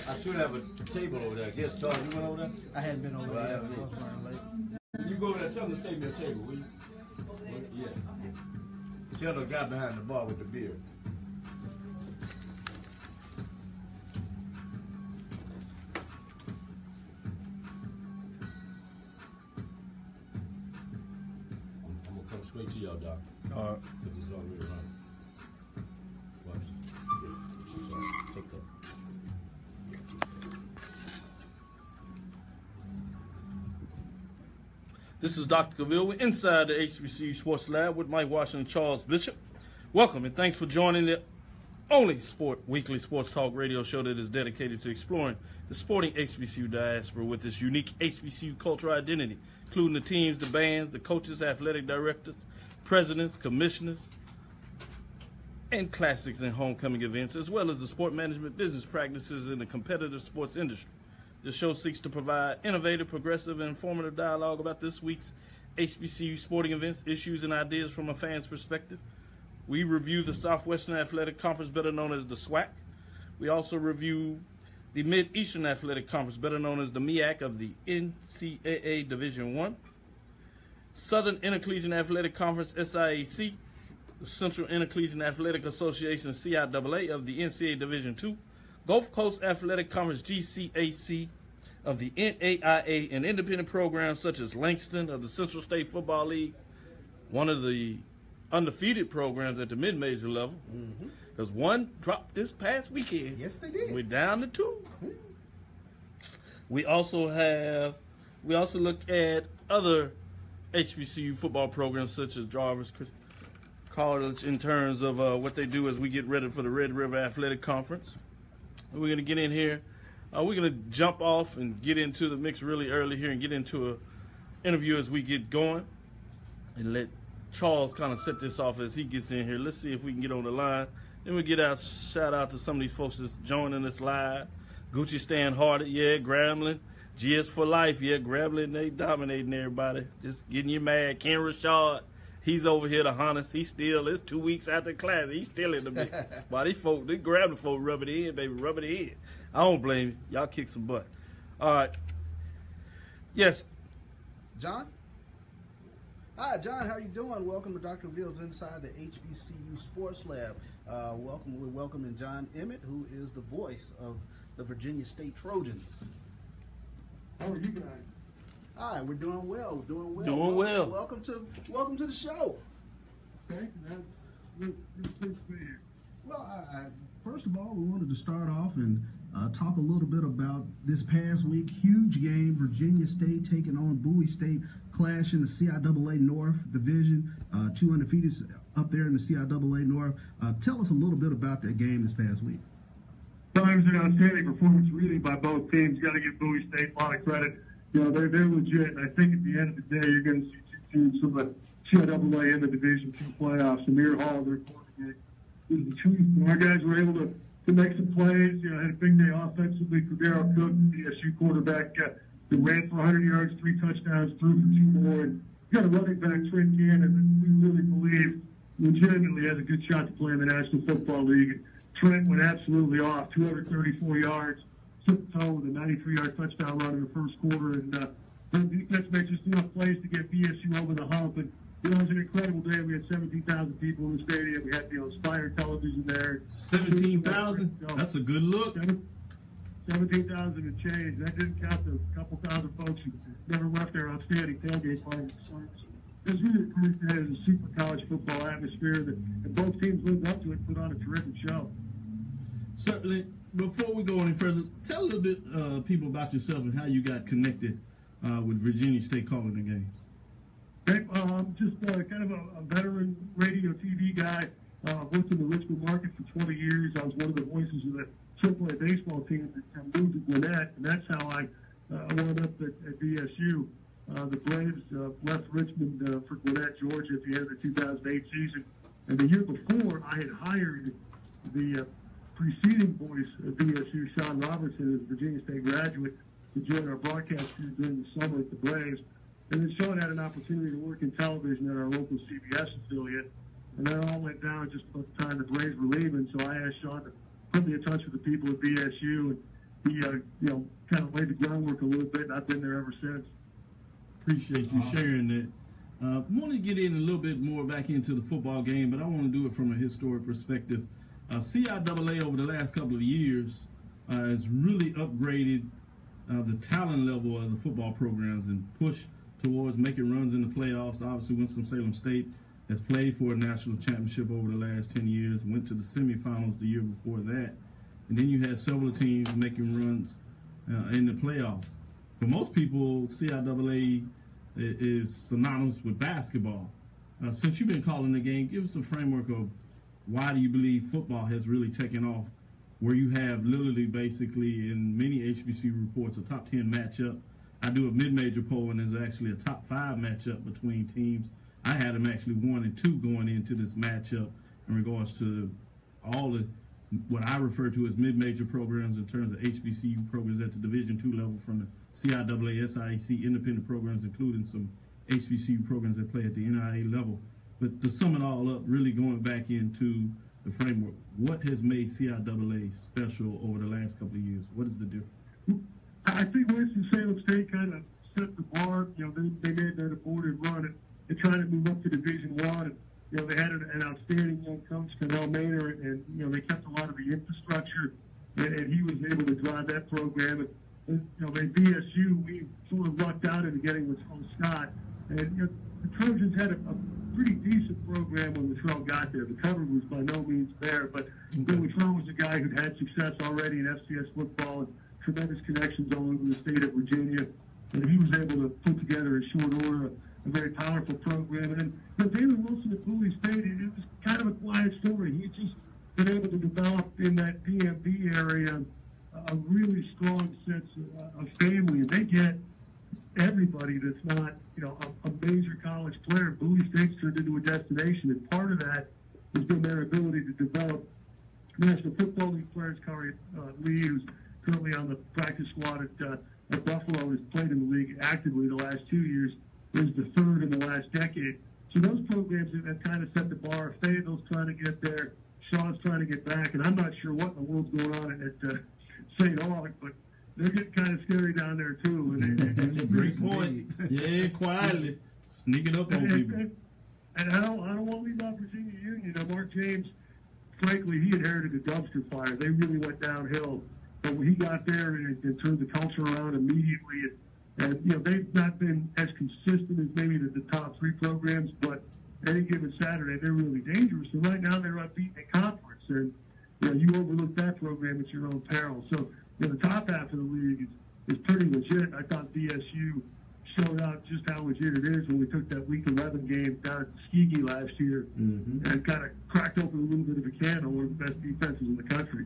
I should have a table over there. I guess, Charles, you went over there? I hadn't been over there. You go over there, tell them to save me a table, will you? Yeah. Tell the guy behind the bar with the beer. I'm going to come straight to y'all, Doc. All right. Because it's already running. Watch. Yeah. Take that. This is Dr. Cavill. We're inside the HBCU Sports Lab with Mike Washington and Charles Bishop. Welcome and thanks for joining the only weekly sports talk radio show that is dedicated to exploring the sporting HBCU diaspora with its unique HBCU cultural identity, including the teams, the bands, the coaches, athletic directors, presidents, commissioners, and classics and homecoming events, as well as the sport management business practices in the competitive sports industry. The show seeks to provide innovative, progressive, and informative dialogue about this week's HBCU sporting events, issues, and ideas from a fan's perspective. We review the Southwestern Athletic Conference, better known as the SWAC. We also review the Mid-Eastern Athletic Conference, better known as the MEAC of the NCAA Division I, Southern Intercollegiate Athletic Conference, SIAC, the Central Intercollegiate Athletic Association, CIAA of the NCAA Division II, Gulf Coast Athletic Conference, GCAC of the NAIA, and independent programs such as Langston of the Central State Football League, one of the undefeated programs at the mid-major level, because one dropped this past weekend. Yes, they did. We're down to two. We also look at other HBCU football programs such as Jarvis College in terms of what they do as we get ready for the Red River Athletic Conference. We're going to get in here. We're going to jump off and get into the mix really early here and get into an interview as we get going and let Charles kind of set this off as he gets in here. Let's see if we can get on the line. Then we get out, shout out to some of these folks that's joining us live. Gucci Stan Hardy, yeah, Grambling. GS for life, yeah, Grambling, they dominating everybody. Just getting you mad. Ken Rashad, he's over here to harness. It's 2 weeks after class. He's still in the mix. Why these folks, they grab the folks, rub it in, baby, rub it in. I don't blame you. Y'all kick some butt. All right. Yes. John? Hi, John. How are you doing? Welcome to Dr. Ville's Inside the HBCU Sports Lab. We're welcoming John Emmett, who is the voice of the Virginia State Trojans. How are you guys? Hi, we're doing well. Doing well. Welcome to the show. Okay, that's good to be here. Well, first of all, we wanted to start off and talk a little bit about this past week. Huge game, Virginia State taking on Bowie State, clash in the CIAA North Division. Two undefeateds up there in the CIAA North. Tell us a little bit about that game this past week. It was an outstanding performance really by both teams. Got to give Bowie State a lot of credit. You know, they're legit, and I think at the end of the day, you're going to see two teams from the CIAA in the Division II playoffs. Amir Hall, their quarterback, is the truth. Our guys were able to make some plays. You know, had a big day offensively for Darryl Cook, the DSU quarterback, that ran for 100 yards, 3 touchdowns, threw for 2 more. And you got a running back, Trent Gannon, that we really believe legitimately has a good shot to play in the National Football League. And Trent went absolutely off, 234 yards. Took the toe with a 93-yard touchdown run in the first quarter, and the defense made just enough plays to get BSU over the hump. And you know, it was an incredible day. We had 17,000 people in the stadium. We had Inspire television there. 17,000? That's a good look. 17,000 and change. That didn't count the couple thousand folks who never left their outstanding tailgate parties. It was really great to have a super college football atmosphere that both teams lived up to it, put on a terrific show. Certainly. Before we go any further, tell a little bit people about yourself and how you got connected with Virginia State calling the game. Okay, I'm just kind of a veteran radio TV guy. Worked in the Richmond market for 20 years. I was one of the voices of the AAA baseball team that moved to Gwinnett, and that's how I wound up at BSU. The Braves left Richmond for Gwinnett, Georgia at the end of the 2008 season. And the year before, I had hired the preceding voice of BSU, Sean Robertson, as a Virginia State graduate, to join our broadcast crew during the summer at the Braves. And then Sean had an opportunity to work in television at our local CBS affiliate. And that all went down just about the time the Braves were leaving. So I asked Sean to put me in touch with the people at BSU, and he, kind of laid the groundwork a little bit, and I've been there ever since. Appreciate you sharing that. I want to get in a little bit more back into the football game, but I want to do it from a historic perspective. CIAA over the last couple of years has really upgraded the talent level of the football programs and pushed towards making runs in the playoffs. Obviously, Winston-Salem State has played for a national championship over the last 10 years, went to the semifinals the year before that. And then you had several teams making runs in the playoffs. For most people, CIAA is synonymous with basketball. Since you've been calling the game, give us a framework of why do you believe football has really taken off, where you have literally basically in many HBCU reports a top 10 matchup. I do a mid-major poll, and there's actually a top 5 matchup between teams. I had them actually 1 and 2 going into this matchup in regards to all the what I refer to as mid-major programs in terms of HBCU programs at the Division II level, from the CIAA, SIAC, independent programs, including some HBCU programs that play at the NIA level. But to sum it all up, really going back into the framework, what has made CIAA special over the last couple of years? What is the difference? I think Winston-Salem State kind of set the bar. They made that aborted run and trying to move up to Division I. They had an outstanding young coach, Cannell Maynor, and they kept a lot of the infrastructure, and he was able to drive that program. And they BSU, we sort of lucked out into getting Latrell Scott, and the Trojans had a pretty decent program when Latrell got there. The cover was by no means there, but Latrell was a guy who'd had success already in FCS football and tremendous connections all over the state of Virginia, and he was able to put together in short order a very powerful program. And then David Wilson at Bowie State, it was kind of a quiet story. He's just been able to develop in that DMV area a really strong sense of family, and they get everybody that's not, a major college player. Bowie State's turned into a destination, and part of that has been their ability to develop National Football League players. Corey Lee, who's currently on the practice squad at Buffalo, has played in the league actively the last 2 years, is the third in the last decade. So those programs have kind of set the bar. Fayetteville's trying to get there. Shaw's trying to get back. And I'm not sure what in the world's going on at St. Aug, but they're getting kind of scary down there, too. That's a great point. Yeah, quietly. Sneaking up on people. And I don't want to leave out Virginia Union. Mark James, frankly, he inherited a dumpster fire. They really went downhill. But when he got there and turned the culture around immediately, and they've not been as consistent as maybe the top 3 programs, but any given Saturday they're really dangerous. And right now they're unbeaten in conference, and you overlook that program at your own peril. So the top half of the league is pretty legit. I thought BSU showed out just how legit it is when we took that Week 11 game down at Tuskegee last year and kind of cracked open a little bit of a can on one of the best defenses in the country.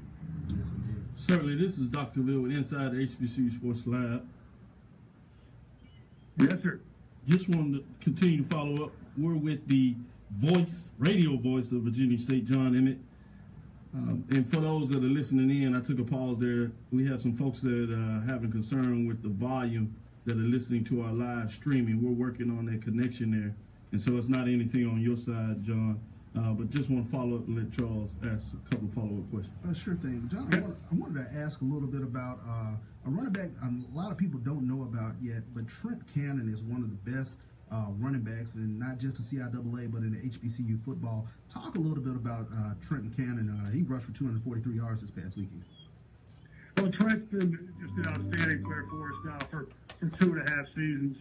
Yes, indeed. Certainly. This is Dr. Ville with Inside the HBCU Sports Lab. Yes, sir. Just wanted to continue to follow up. We're with the radio voice of Virginia State, John Emmett. And for those that are listening in, I took a pause there. We have some folks that are having concern with the volume that are listening to our live streaming. We're working on that connection there. And so it's not anything on your side, John. But just want to follow up and let Charles ask a couple of follow-up questions. Sure thing. John, I wanted to ask a little bit about a running back a lot of people don't know about yet, but Trent Cannon is one of the best running backs, and not just the CIAA, but in the HBCU football. Talk a little bit about Trenton Cannon. He rushed for 243 yards this past weekend. Well, Trent's been just an outstanding player for us now for 2.5 seasons.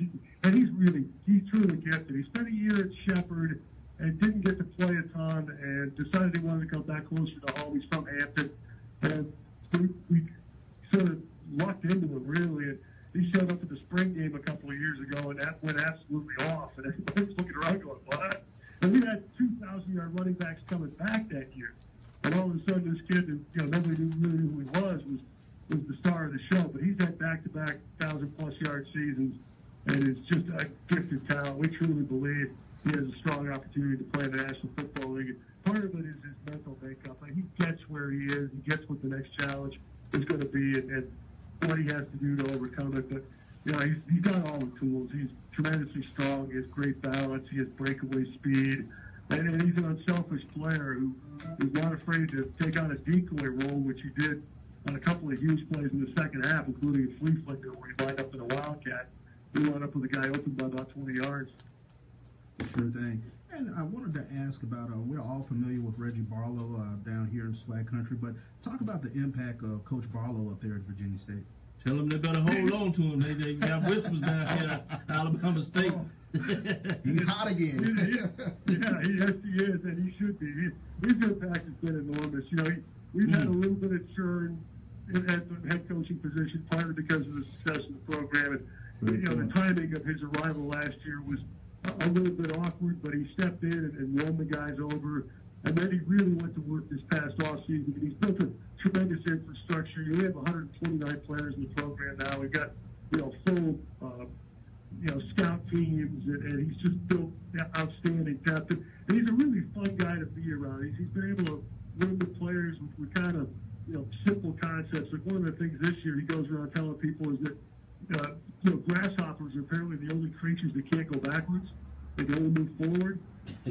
He's truly gifted. He spent a year at Shepherd and didn't get to play a ton, and decided he wanted to come back closer to home. He's from Hampton, and we sort of lucked into him, really. And he showed up at the spring game a couple of years ago, and that went absolutely off. And everybody was looking around going, what? And we had 2,000-yard running backs coming back that year. And all of a sudden, this kid, nobody really knew who he was the star of the show. But he's had back-to-back 1,000-plus yard seasons, and is just a gifted talent. We truly believe he has a strong opportunity to play in the National Football League. Part of it is his mental makeup. He gets where he is. He gets what the next challenge is going to be, and what he has to do to overcome it. But he's got all the tools. He's tremendously strong. He has great balance. He has breakaway speed. And he's an unselfish player who is not afraid to take on a decoy role, which he did on a couple of huge plays in the second half, including a flea flicker where he lined up in a wildcat. He wound up with a guy open by about 20 yards. Sure thing. And I wanted to ask about, we're all familiar with Reggie Barlow down here in SWAC country, but talk about the impact of Coach Barlow up there at Virginia State. Tell them they better hold on to him. They got whispers down here at Alabama State. He's hot again. Yes, he is, and he should be. His impact has been enormous. You know, we've had a little bit of churn at the head coaching position, partly because of the success of the program. And, you know, the timing of his arrival last year was a little bit awkward, but he stepped in and won the guys over. And then he really went to work this past offseason. He's built a tremendous infrastructure. We have 129 players in the program now. We've got, you know, full, scout teams, and he's just built outstanding depth. And he's a really fun guy to be around. He's been able to win with players with kind of, you know, simple concepts. Like one of the things this year he goes around telling people is that, grasshoppers are apparently the only creatures that can't go backwards. They can only move forward.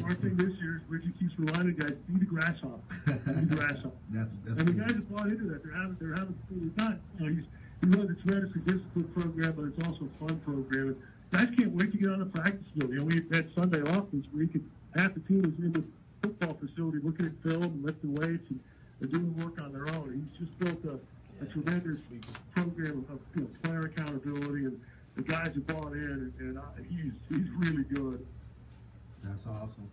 Our thing this year is Richie keeps reminding guys, be the grasshopper. Be the grasshopper. That's and the guys have bought into that. They're having not, you know, he runs a tremendously disciplined program, but it's also a fun program. And guys can't wait to get on the practice field. You know, we had Sunday off this week, and half the team was in the football facility looking at film and lifting weights and doing work on their own. He's just built a tremendous program of player accountability, and the guys have bought in, and he's really good. That's awesome.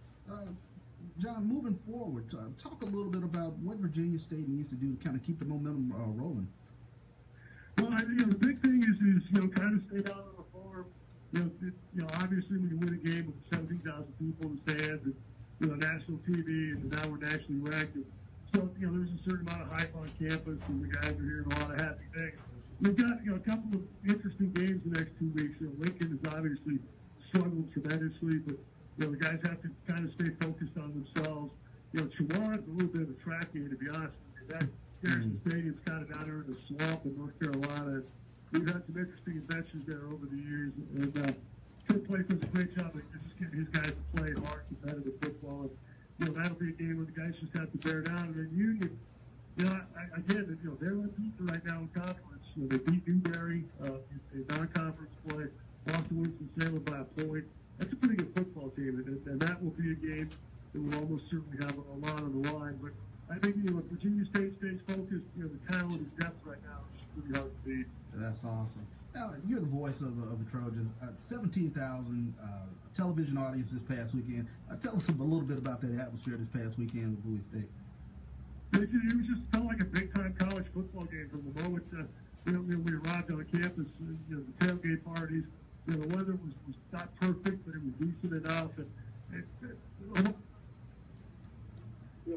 John, moving forward, talk a little bit about what Virginia State needs to do to kind of keep the momentum rolling. Well, the big thing is kind of stay down on the farm. Obviously when you win a game with 17,000 people in the stands, and national TV, and now we're nationally ranked. So, there's a certain amount of hype on campus, and the guys are hearing a lot of happy things. We've got, a couple of interesting games the next 2 weeks. Lincoln has obviously struggled tremendously, but, the guys have to kind of stay focused on themselves. Chihuahua's a little bit of a track game, to be honest with you. That Garrison Stadium's kind of down there in the swamp in North Carolina. We've had some interesting adventures there over the years, and Kurt Place does a great job of just getting his guys to play hard, competitive football. And, that'll be a game where the guys just have to bear down. And then Union, again, they're unbeaten right now in conference. They beat Newberry in non-conference play, lost to Winston-Salem by a point. That's a pretty good football team, and that will be a game that will almost certainly have a lot on the line. But I think, if Virginia State stays focused, the talent and depth right now is pretty hard to beat. That's awesome. Now, you're the voice of the Trojans. 17,000 television audience this past weekend. Tell us a little bit about that atmosphere this past weekend with Bowie State. It was just felt like a big-time college football game from the moment we arrived on campus. The tailgate parties. The weather was not perfect, but it was decent enough. And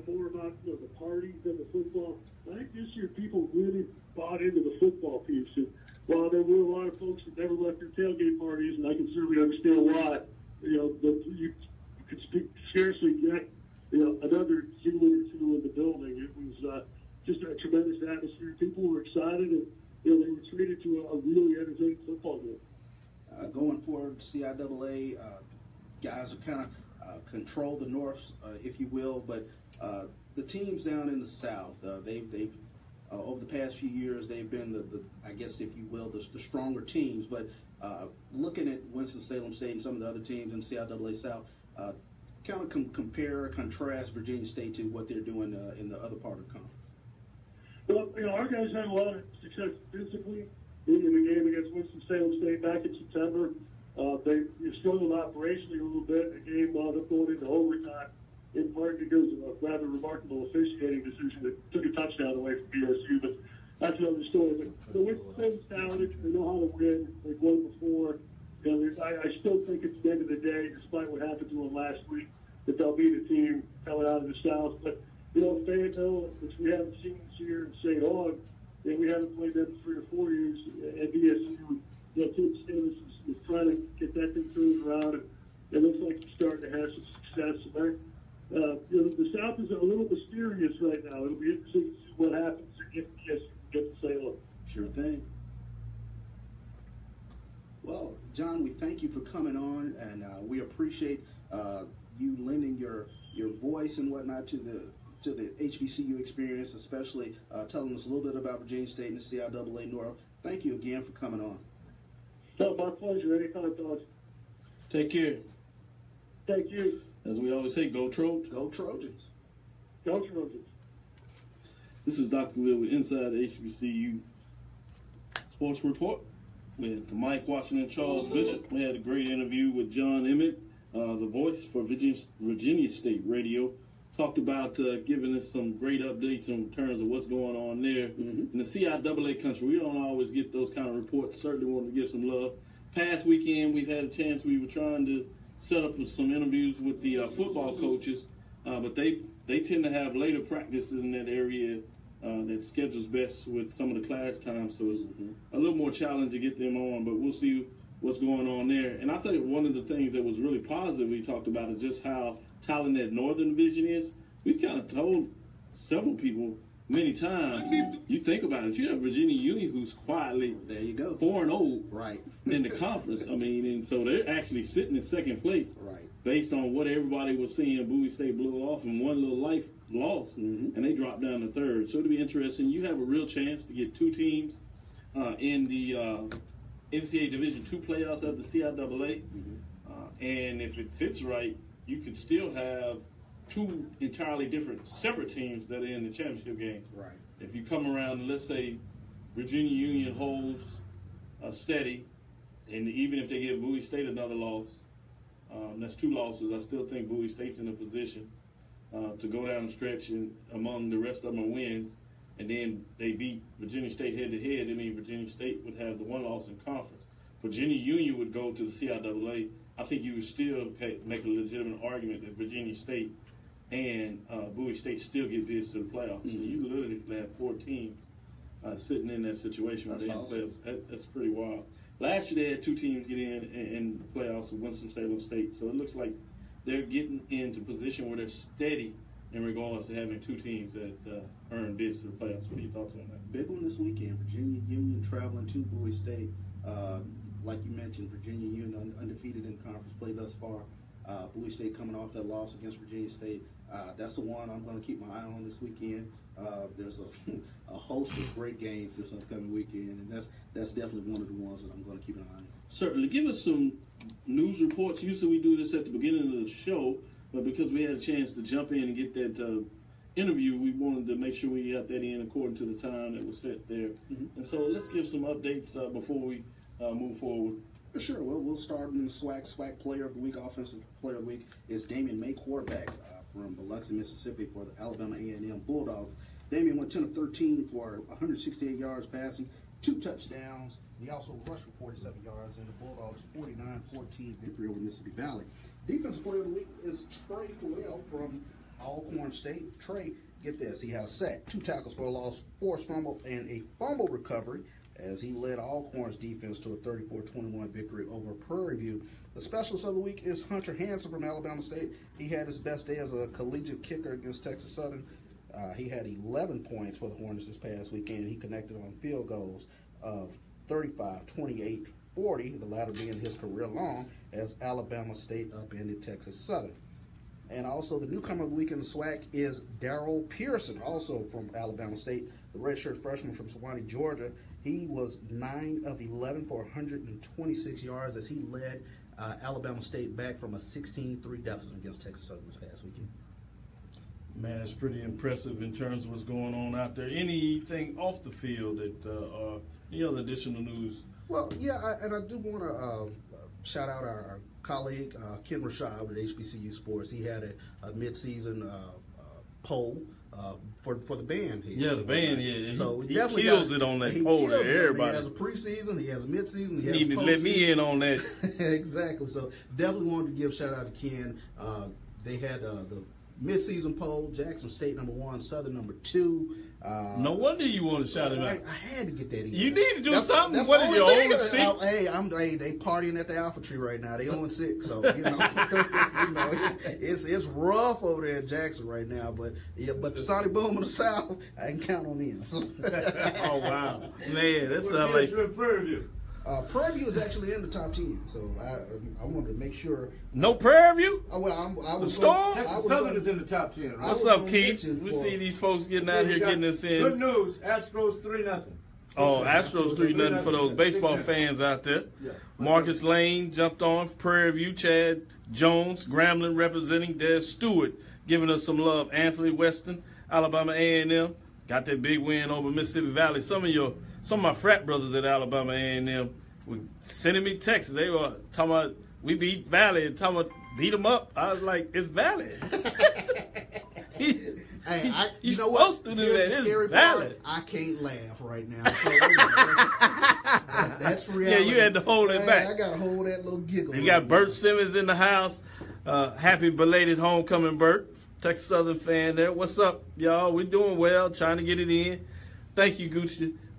more about the parties than the football. I think this year people really bought into the football piece. And while there were a lot of folks that never left their tailgate parties, and I can certainly understand why, you could scarcely get another human or two in the building. It was just a tremendous atmosphere. People were excited, and they were treated to a really entertaining football game. Going forward, CIAA guys are kind of control the North, if you will, but the teams down in the South, they've over the past few years, they've been the I guess, if you will, the stronger teams. But looking at Winston-Salem State and some of the other teams in CIAA South, kind of compare, contrast Virginia State to what they're doing in the other part of the conference. Well, our guys had a lot of success physically in the game against Winston-Salem State back in September. They struggled operationally a little bit. The game wound up going into overtime, in part because of a rather remarkable officiating decision that took a touchdown away from BSU. But that's another story. But Winston-Salem's talented. They know how to win. They've won before. I still think at the end of the day, despite what happened to them last week, that they'll be the team coming out of the South. But, Fayetteville, which we haven't seen this year, and St. Aug, we haven't played them in 3 or 4 years. At BSU, Tim Stannis is trying to get that thing turned around, and it looks like he's starting to have some success. The South is a little mysterious right now. It'll be interesting to see what happens if BSU gets to Salem. Sure thing. Well, John, we thank you for coming on, and we appreciate you lending your voice and whatnot to the HBCU experience, especially telling us a little bit about Virginia State and the CIAA North. Thank you again for coming on. No, my pleasure. Anytime, Dodge. Take care. Thank you. As we always say, go Trojans. Go Trojans. Go Trojans. This is Dr. Will with Inside the HBCU Sports Report with Mike Washington, Charles Bishop. We had a great interview with John Emmett, the voice for Virginia State Radio. Talked about giving us some great updates in terms of what's going on there. In the CIAA country, we don't always get those kind of reports. Certainly want to give some love. Past weekend, we've had a chance. We were trying to set up some interviews with the football coaches, but they tend to have later practices in that area that schedules best with some of the class time, so it's a little more challenge to get them on, but we'll see what's going on there. And I think one of the things that was really positive we talked about is just how talented that Northern Division is. We've kind of told several people many times, you think about it, you have Virginia Union who's quietly there you go 4-0 right in the conference. I mean, and so they're actually sitting in second place based on what everybody was seeing. Bowie State blew off and one little life lost, and they dropped down to third. So it'll be interesting. You have a real chance to get two teams in the NCAA Division II playoffs of the CIAA, and if it fits right, you could still have two entirely different separate teams that are in the championship game. Right. If you come around, let's say Virginia Union holds steady, and even if they give Bowie State another loss, that's two losses. I still think Bowie State's in a position to go down the stretch, and among the rest of them are wins, and then they beat Virginia State head-to-head. I mean, Virginia State would have the one loss in conference. Virginia Union would go to the CIAA. I think you would still make a legitimate argument that Virginia State and Bowie State still get bids to the playoffs. So you literally could have 4 teams sitting in that situation. That's awesome. That's pretty wild. Last year they had 2 teams get in the playoffs with Winston-Salem State. So it looks like they're getting into position where they're steady in regards to having 2 teams that earn bids to the playoffs. What are your thoughts on that? Big one this weekend. Virginia Union traveling to Bowie State. Like you mentioned, Virginia Union undefeated in conference play thus far. Bowie State coming off that loss against Virginia State. That's the one I'm going to keep my eye on this weekend. There's a host of great games this upcoming weekend, and that's definitely one of the ones that I'm going to keep an eye on. Certainly. Give us some news reports. Usually we do this at the beginning of the show, but because we had a chance to jump in and get that interview, we wanted to make sure we got that in according to the time that was set there. And so let's give some updates before we move forward. Sure. Well, we'll start in the SWAC. SWAC Player of the Week, Offensive Player of the Week is Damian May, quarterback from Biloxi, Mississippi for the Alabama A&M Bulldogs. Damian went 10 of 13 for 168 yards passing, 2 touchdowns. He also rushed for 47 yards in the Bulldogs' 49-14 victory over Mississippi Valley. Defensive Player of the Week is Trey Farrell from Alcorn State. Trey, get this, he had a sack, 2 tackles for a loss, forced fumble, and a fumble recovery as he led Alcorn's defense to a 34-21 victory over Prairie View. The specialist of the week is Hunter Hansen from Alabama State. He had his best day as a collegiate kicker against Texas Southern. He had 11 points for the Hornets this past weekend. He connected on field goals of 35, 28, 40, the latter being his career long, as Alabama State upended Texas Southern. And also the newcomer of the week in the SWAC is Darrell Pearson, also from Alabama State, the redshirt freshman from Sewanee, Georgia. He was 9 of 11 for 126 yards as he led Alabama State back from a 16-3 deficit against Texas Southern this past weekend. Man, it's pretty impressive in terms of what's going on out there. Anything off the field that any other additional news? Well, yeah, and I do want to shout out our colleague Ken Rashad with HBCU Sports. He had a mid-season poll for the band. Yeah, the band. Yeah, so he kills it on that poll. Everybody. He has a preseason. He has a mid-season. He need to let me in on that. Exactly. So definitely wanted to give a shout out to Ken. They had the mid-season poll: Jackson State #1, Southern #2. No wonder you want to shout it out. I had to get that in. You need to do something. What is your own 6? Hey, they partying at the Alpha Tree right now. They 0-6, so it's rough over there at Jackson right now. But the Sonic Boom in the South, I can count on them. Oh wow, man, that sounds like Prairie View. Prairie View is actually in the top 10, so I wanted to make sure. No Prairie View? Well, I was Storm? Texas Southern is in the top 10. Right? What's up, Keith? We see these folks getting out here getting us in. Good news, Astros 3-0. Oh, Astros 3-0 for those baseball fans out there. Yeah. Marcus Lane jumped on. Prairie View, Chad Jones, Grambling representing. Des Stewart giving us some love. Anthony Weston, Alabama A&M, got that big win over Mississippi Valley. Some of my frat brothers at Alabama A&M were sending me texts. They were talking about we beat Valley and talking about beat them up. I was like, it's Valley. Hey, you know what? To do that. It's Valley. I can't laugh right now. So, that's reality. Yeah, you had to hold it back. I got to hold that little giggle. You got Bert Simmons in the house. Happy belated homecoming, Bert. Texas Southern fan there. What's up, y'all? We're doing well, trying to get it in. Thank you,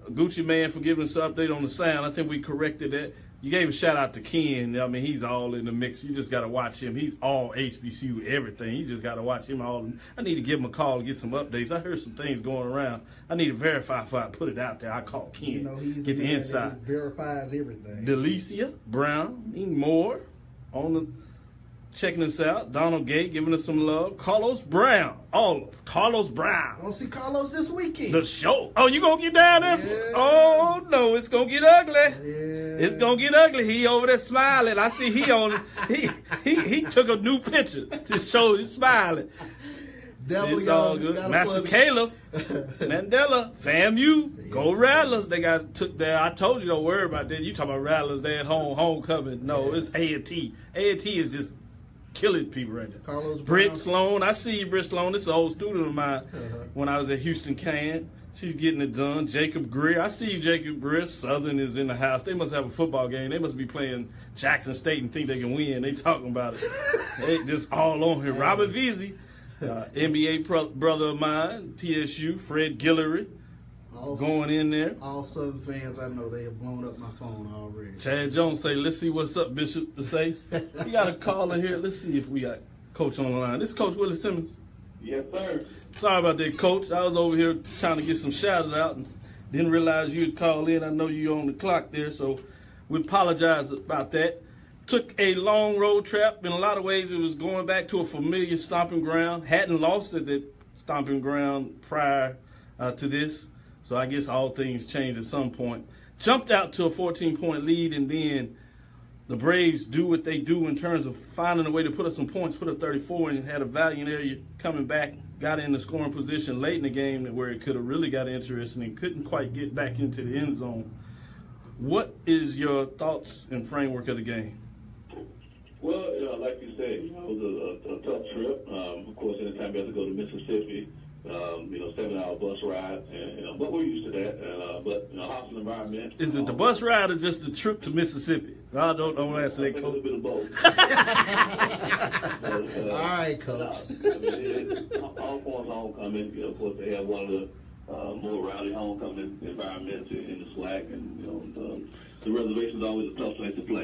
Gucci Man, for giving us an update on the sound. I think we corrected that. You gave a shout out to Ken. I mean, he's all in the mix. You just got to watch him. He's all HBCU, everything. You just got to watch him all. I need to give him a call to get some updates. I heard some things going around. I need to verify before I put it out there. I call Ken. You know, he's get the inside. He verifies everything. Delicia Brown, Moore on the checking us out. Donald Gay giving us some love. Carlos Brown. Carlos Brown. I want to see Carlos this weekend. The show. Oh, you going to get down there? Yeah. Oh, no, it's going to get ugly. Yeah. It's going to get ugly. He over there smiling. I see he took a new picture to show you smiling. Definitely it's all good. Master Caleb, Mandela, FAMU, go Rattlers. They took there. I told you don't worry about that. You talking about Rattlers? They at home, homecoming. No, it's A&T. A&T is just killing people right now. Carlos Britt Brown. Sloan. I see you, Britt Sloan. This is an old student of mine when I was at Houston Can. She's getting it done. Jacob Greer. I see you, Jacob Greer. Southern is in the house. They must have a football game. They must be playing Jackson State and think they can win. They talking about it. They just all on here. Robert Veazey. NBA brother of mine, TSU, Fred Guillory, going in there. All Southern fans, I know they have blown up my phone already. Chad Jones say, let's see what's up, Bishop, to say. We got a caller here. Let's see if we got Coach on the line. This is Coach Willie Simmons. Yes, sir. Sorry about that, Coach. I was over here trying to get some shout-outs out and didn't realize you'd call in. I know you're on the clock there, so we apologize about that. Took a long road trip. In a lot of ways, it was going back to a familiar stomping ground. Hadn't lost at that stomping ground prior to this, so I guess all things changed at some point. Jumped out to a 14-point lead, and then the Braves do what they do in terms of finding a way to put up some points, put up 34, and had a valiant area coming back, got in the scoring position late in the game where it could have really got interesting and couldn't quite get back into the end zone. What is your thoughts and framework of the game? Well, like you said, it was a tough trip. Of course, anytime you have to go to Mississippi, 7-hour bus ride, and but we're used to that. But hostile environment. Is it the bus ride or just the trip to Mississippi? I don't answer that, Coach. A little bit of both. All right, Coach. All points homecoming. Of course, they have one of the more rowdy homecoming environments in the SWAC, and the reservation is always a tough place to play.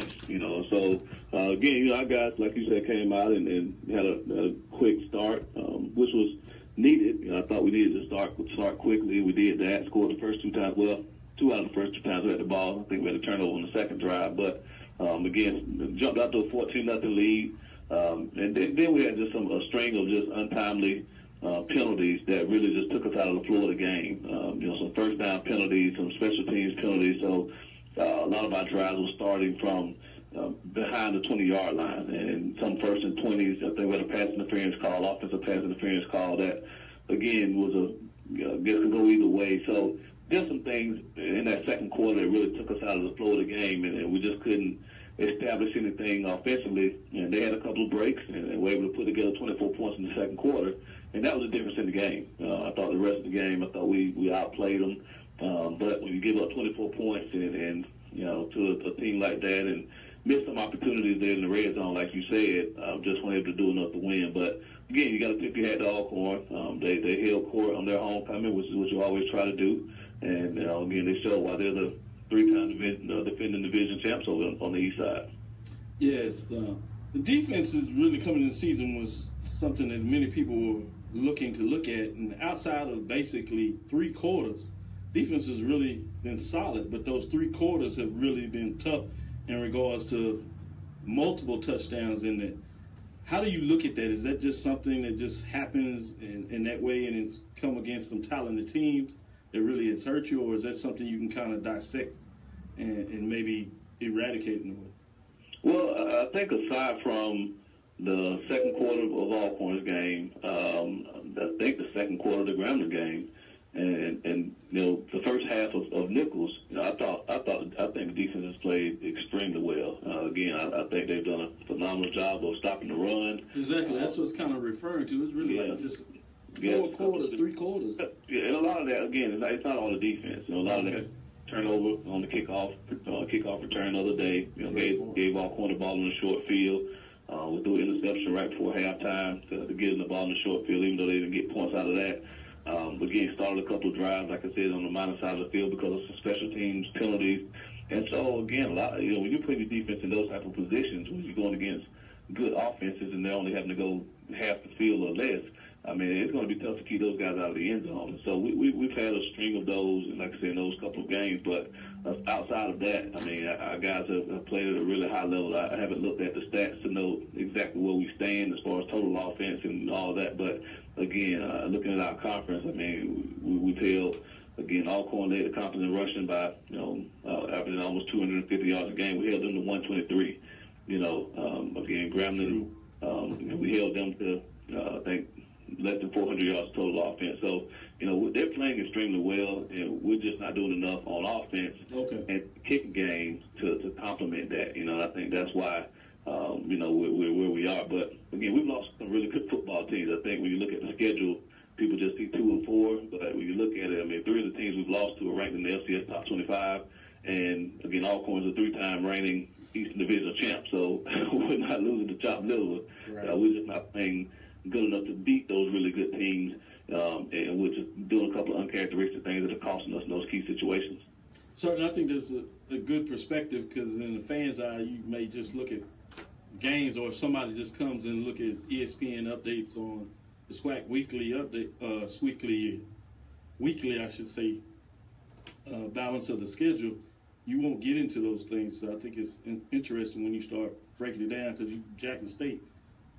So again, our guys, like you said, came out and had a quick start, which was needed. I thought we needed to start quickly. We did that. Scored the first 2 times. Well, 2 out of the first 2 times we had the ball. I think we had a turnover on the second drive, but again, jumped out to a 14-0 lead, and then we had just a string of just untimely penalties that really just took us out of the flow of the game. Some first down penalties, some special teams penalties. So a lot of our drives were starting from behind the 20-yard line, and some first and 20s. I think we had a pass interference call, offensive pass interference call that, again, was guess could go either way. So there's some things in that second quarter that really took us out of the flow of the game, and we just couldn't establish anything offensively. And they had a couple of breaks, and were able to put together 24 points in the second quarter, and that was the difference in the game. I thought the rest of the game, I thought we outplayed them. But when you give up 24 points and to a team like that and miss some opportunities there in the red zone, like you said, just weren't able to do enough to win. But again, you got to tip your hat to Alcorn. They held court on their homecoming, which is what you always try to do. And again, they showed why they're the 3-time defending division champs over on the east side. Yes, the defense is really coming in the season was something that many people were looking to look at, and outside of basically 3 quarters, defense has really been solid, but those 3 quarters have really been tough in regards to multiple touchdowns in it. How do you look at that? Is that just something that just happens in that way and it's come against some talented teams that really has hurt you, or is that something you can kind of dissect and maybe eradicate in a way? Well, I think aside from the second quarter of Alcorn's game, I think the second quarter of the Grambling game, and the first half of Nichols, I think the defense has played extremely well. Again, I think they've done a phenomenal job of stopping the run. Exactly, that's what it's kind of referring to. It's really like just 4 quarters, 3 quarters. Yeah, and a lot of that, again, it's not all the defense. A lot of that turnover on the kickoff return the other day. Gave Alcorn the ball in the short field. We threw an interception right before halftime to get in the ball in the short field, even though they didn't get points out of that. Again, started a couple of drives, like I said, on the minor side of the field because of some special teams penalties. And so, again, when you put your defense in those type of positions, when you're going against good offenses and they're only having to go half the field or less, I mean, it's going to be tough to keep those guys out of the end zone. So we've had a string of those, and like I said, in those couple of games. But outside of that, I mean, our guys have played at a really high level. I haven't looked at the stats to know exactly where we stand as far as total offense and all that. But, again, looking at our conference, I mean, we've held, again, Alcorn led the conference in rushing by, averaging almost 250 yards a game. We held them to 123. Again, Grambling, we held them to, I think, less than 400 yards total offense. So, they're playing extremely well, and we're just not doing enough on offense and kicking games to complement that. I think that's why, we're where we are. But, again, we've lost some really good football teams. I think when you look at the schedule, people just see 2 and 4. But when you look at it, I mean, 3 of the teams we've lost to are ranked in the FCS top 25. And, again, Alcorn's a 3-time reigning Eastern Divisional champ. So we're not losing to chopped liver. Right. We're just not playing good enough to beat those really good teams, and we're just doing a couple of uncharacteristic things that are costing us in those key situations. Certainly, I think there's a good perspective because in the fans' eye, you may just look at games, or if somebody just comes and look at ESPN updates on the SWAC weekly update, weekly, I should say, balance of the schedule. You won't get into those things. So I think it's interesting when you start breaking it down because Jackson State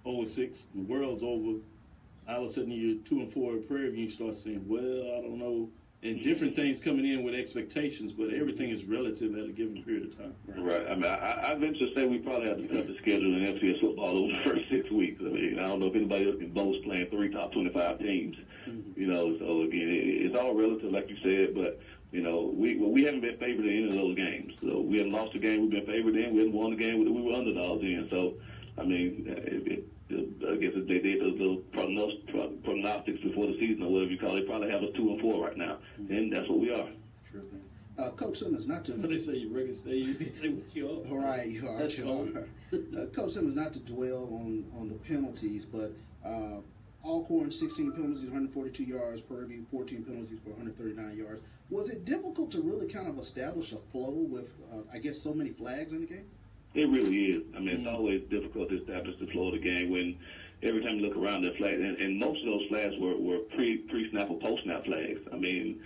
0-6, the world's over. All of a sudden, you're 2 and 4 at Prairie View. You start saying, "Well, I don't know," and different things coming in with expectations. But everything is relative at a given period of time. Right. I mean, I venture to say we probably have to schedule in FCS football over the first 6 weeks. I mean, I don't know if anybody else can boast playing 3 top 25 teams. So again, it's all relative, like you said. But we haven't been favored in any of those games. So we haven't lost a game we've been favored in. We haven't won a game that we were underdogs in. So. I mean, I guess if they did those little prognostics before the season or whatever you call it, they probably have us 2 and 4 right now, and that's what we are. Sure thing. Coach Simmons, not to. What they say, you reckon you say what you are. Right, you are. Coach Simmons, not to dwell on the penalties, but Alcorn 16 penalties, 142 yards. Prairie View 14 penalties for 139 yards. Was it difficult to really kind of establish a flow with, I guess, so many flags in the game? It really is. I mean, it's always difficult to establish the flow of the game when every time you look around, there are flags, and most of those flags were pre-snap or post-snap flags. I mean,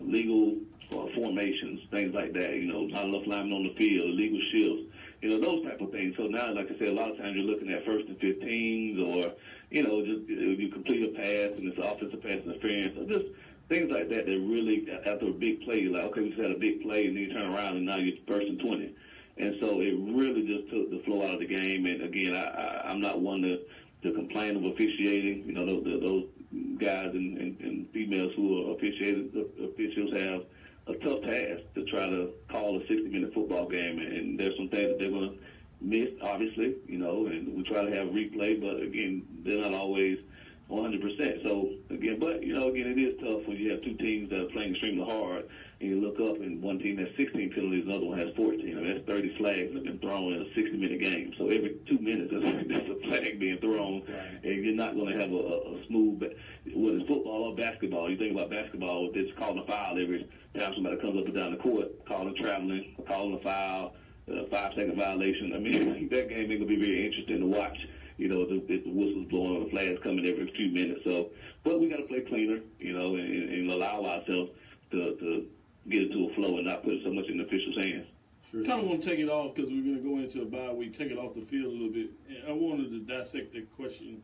legal formations, things like that. Not enough linemen on the field, illegal shifts. Those type of things. So now, like I said, a lot of times you're looking at 1st and 15s, or just you complete a pass and it's offensive pass interference, or just things like that. That really, after a big play, you're like, okay, we just had a big play, and then you turn around and now you're 1st and 20. And so it really just took the flow out of the game. And again, I'm not one to complain of officiating. Those guys and females who are officials have a tough task to try to call a 60-minute football game. And there's some things that they're going to miss, obviously, and we try to have replay, but again, they're not always 100%. So again, it is tough when you have 2 teams that are playing extremely hard, and you look up and one team has 16 penalties, another one has 14. I mean, that's 30 flags that have been thrown in a 60-minute game. So every 2 minutes, there's a flag being thrown, and you're not going to have a smooth. Whether it's football or basketball, you think about basketball, it's calling a foul every time somebody comes up and down the court, calling traveling, calling a foul, 5-second violation. I mean, that game ain't going to be very interesting to watch. The whistles blowing, the flags coming every few minutes. So, but we got to play cleaner, and allow ourselves to get into a flow and not put so much in the officials' hands. Sure. Kind of want to take it off because we're going to go into a bye week, take it off the field a little bit. I wanted to dissect the question,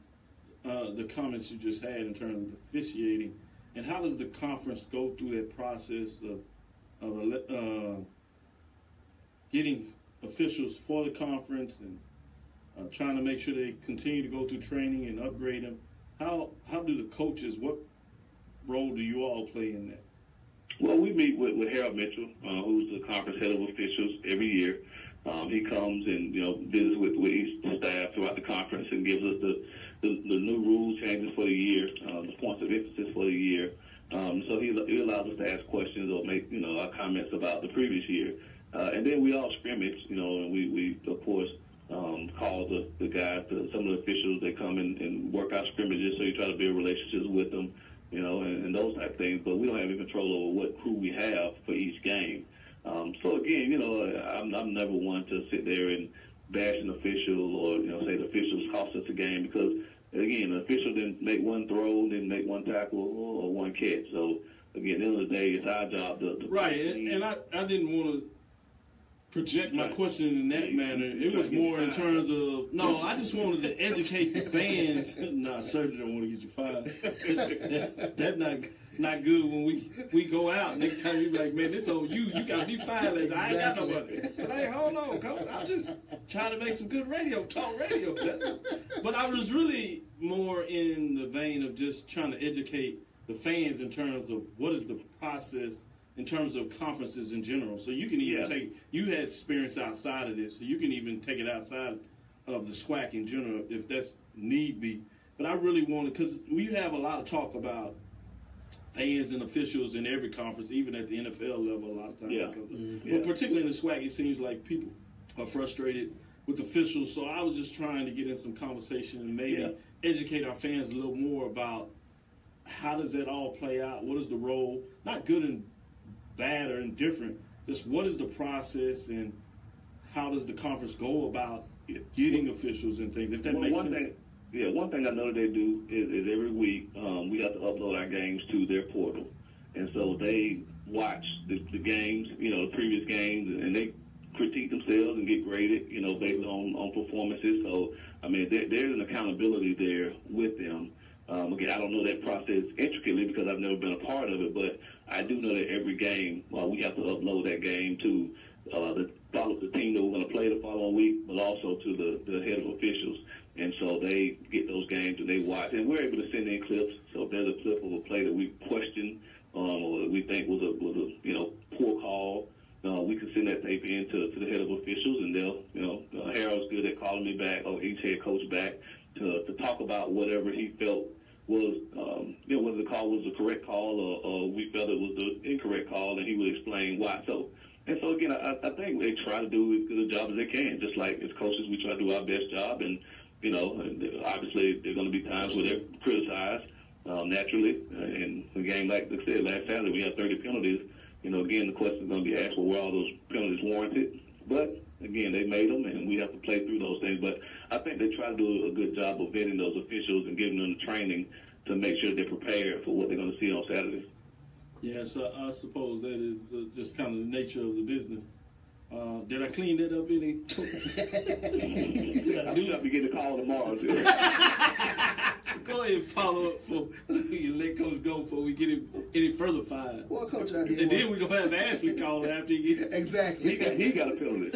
the comments you just had in terms of officiating, and how does the conference go through that process of getting officials for the conference and trying to make sure they continue to go through training and upgrade them? How do the coaches, what role do you all play in that? Well, we meet with Harold Mitchell, who's the conference head of officials, every year. He comes and, visits with each staff throughout the conference and gives us the new rule changes for the year, the points of emphasis for the year. So he allows us to ask questions or make, our comments about the previous year. And then we all scrimmage, and we of course, call the guys, some of the officials, they come and work out scrimmages, so you try to build relationships with them, and those type of things. But we don't have any control over who we have for each game. So again, I'm never one to sit there and bash an official or, say the officials cost us a game, because again, the official didn't make one throw, didn't make one tackle or one catch. So again, at the end of the day, it's our job to right. And I didn't want to project my question in that manner. It was more in terms of, no, I just wanted to educate the fans. No, I certainly don't want to get you fired. That's not good when we go out. Next time you be like, man, this on you. You got me fired. I ain't got nobody. But hey, hold on, coach. I'm just trying to make some good talk radio. But I was really more in the vein of just trying to educate the fans in terms of what is the process in terms of conferences in general. So you can even you had experience outside of this, so you can even take it outside of the SWAC in general if that's need be. But I really wanted, because we have a lot of talk about fans and officials in every conference, even at the NFL level a lot of times. Yeah. But particularly in the SWAC, it seems like people are frustrated with officials. So I was just trying to get in some conversation and maybe educate our fans a little more about how does that all play out? What is the role? Not good and bad or indifferent. Just what is the process and how does the conference go about getting officials and things? If that makes sense. One thing I know that they do is every week we have to upload our games to their portal, and so they watch the games, the previous games, and they critique themselves and get graded, based on performances. So I mean, there's an accountability there with them. Again, I don't know that process intricately because I've never been a part of it, but I do know that every game, we have to upload that game to the team that we're going to play the following week, but also to the head of officials. And so they get those games and they watch, and we're able to send in clips. So if there's a clip of a play that we question or we think was a poor call, we can send that tape in to the head of officials, and they'll Harold's good at calling me back or each head coach back to talk about whatever he felt was whether the call was the correct call or we felt it was the incorrect call, and he would explain why. And so again, I think they try to do as good a job as they can. Just like as coaches, we try to do our best job, and obviously there are going to be times where they're criticized naturally. And the game, like I said last Saturday, we had 30 penalties. Again, the question is going to be asked, well, were all those penalties warranted? But again, they made them, and we have to play through those things. But I think they try to do a good job of vetting those officials and giving them the training to make sure they're prepared for what they're going to see on Saturday. Yeah, so I suppose that is just kind of the nature of the business. Did I clean that up any? I do have to get a call tomorrow. Go ahead and follow up so you let Coach go before we get him any further fired. Well, Coach, I did. And then we're going to have Ashley call after he gets. Exactly. He got a penalty.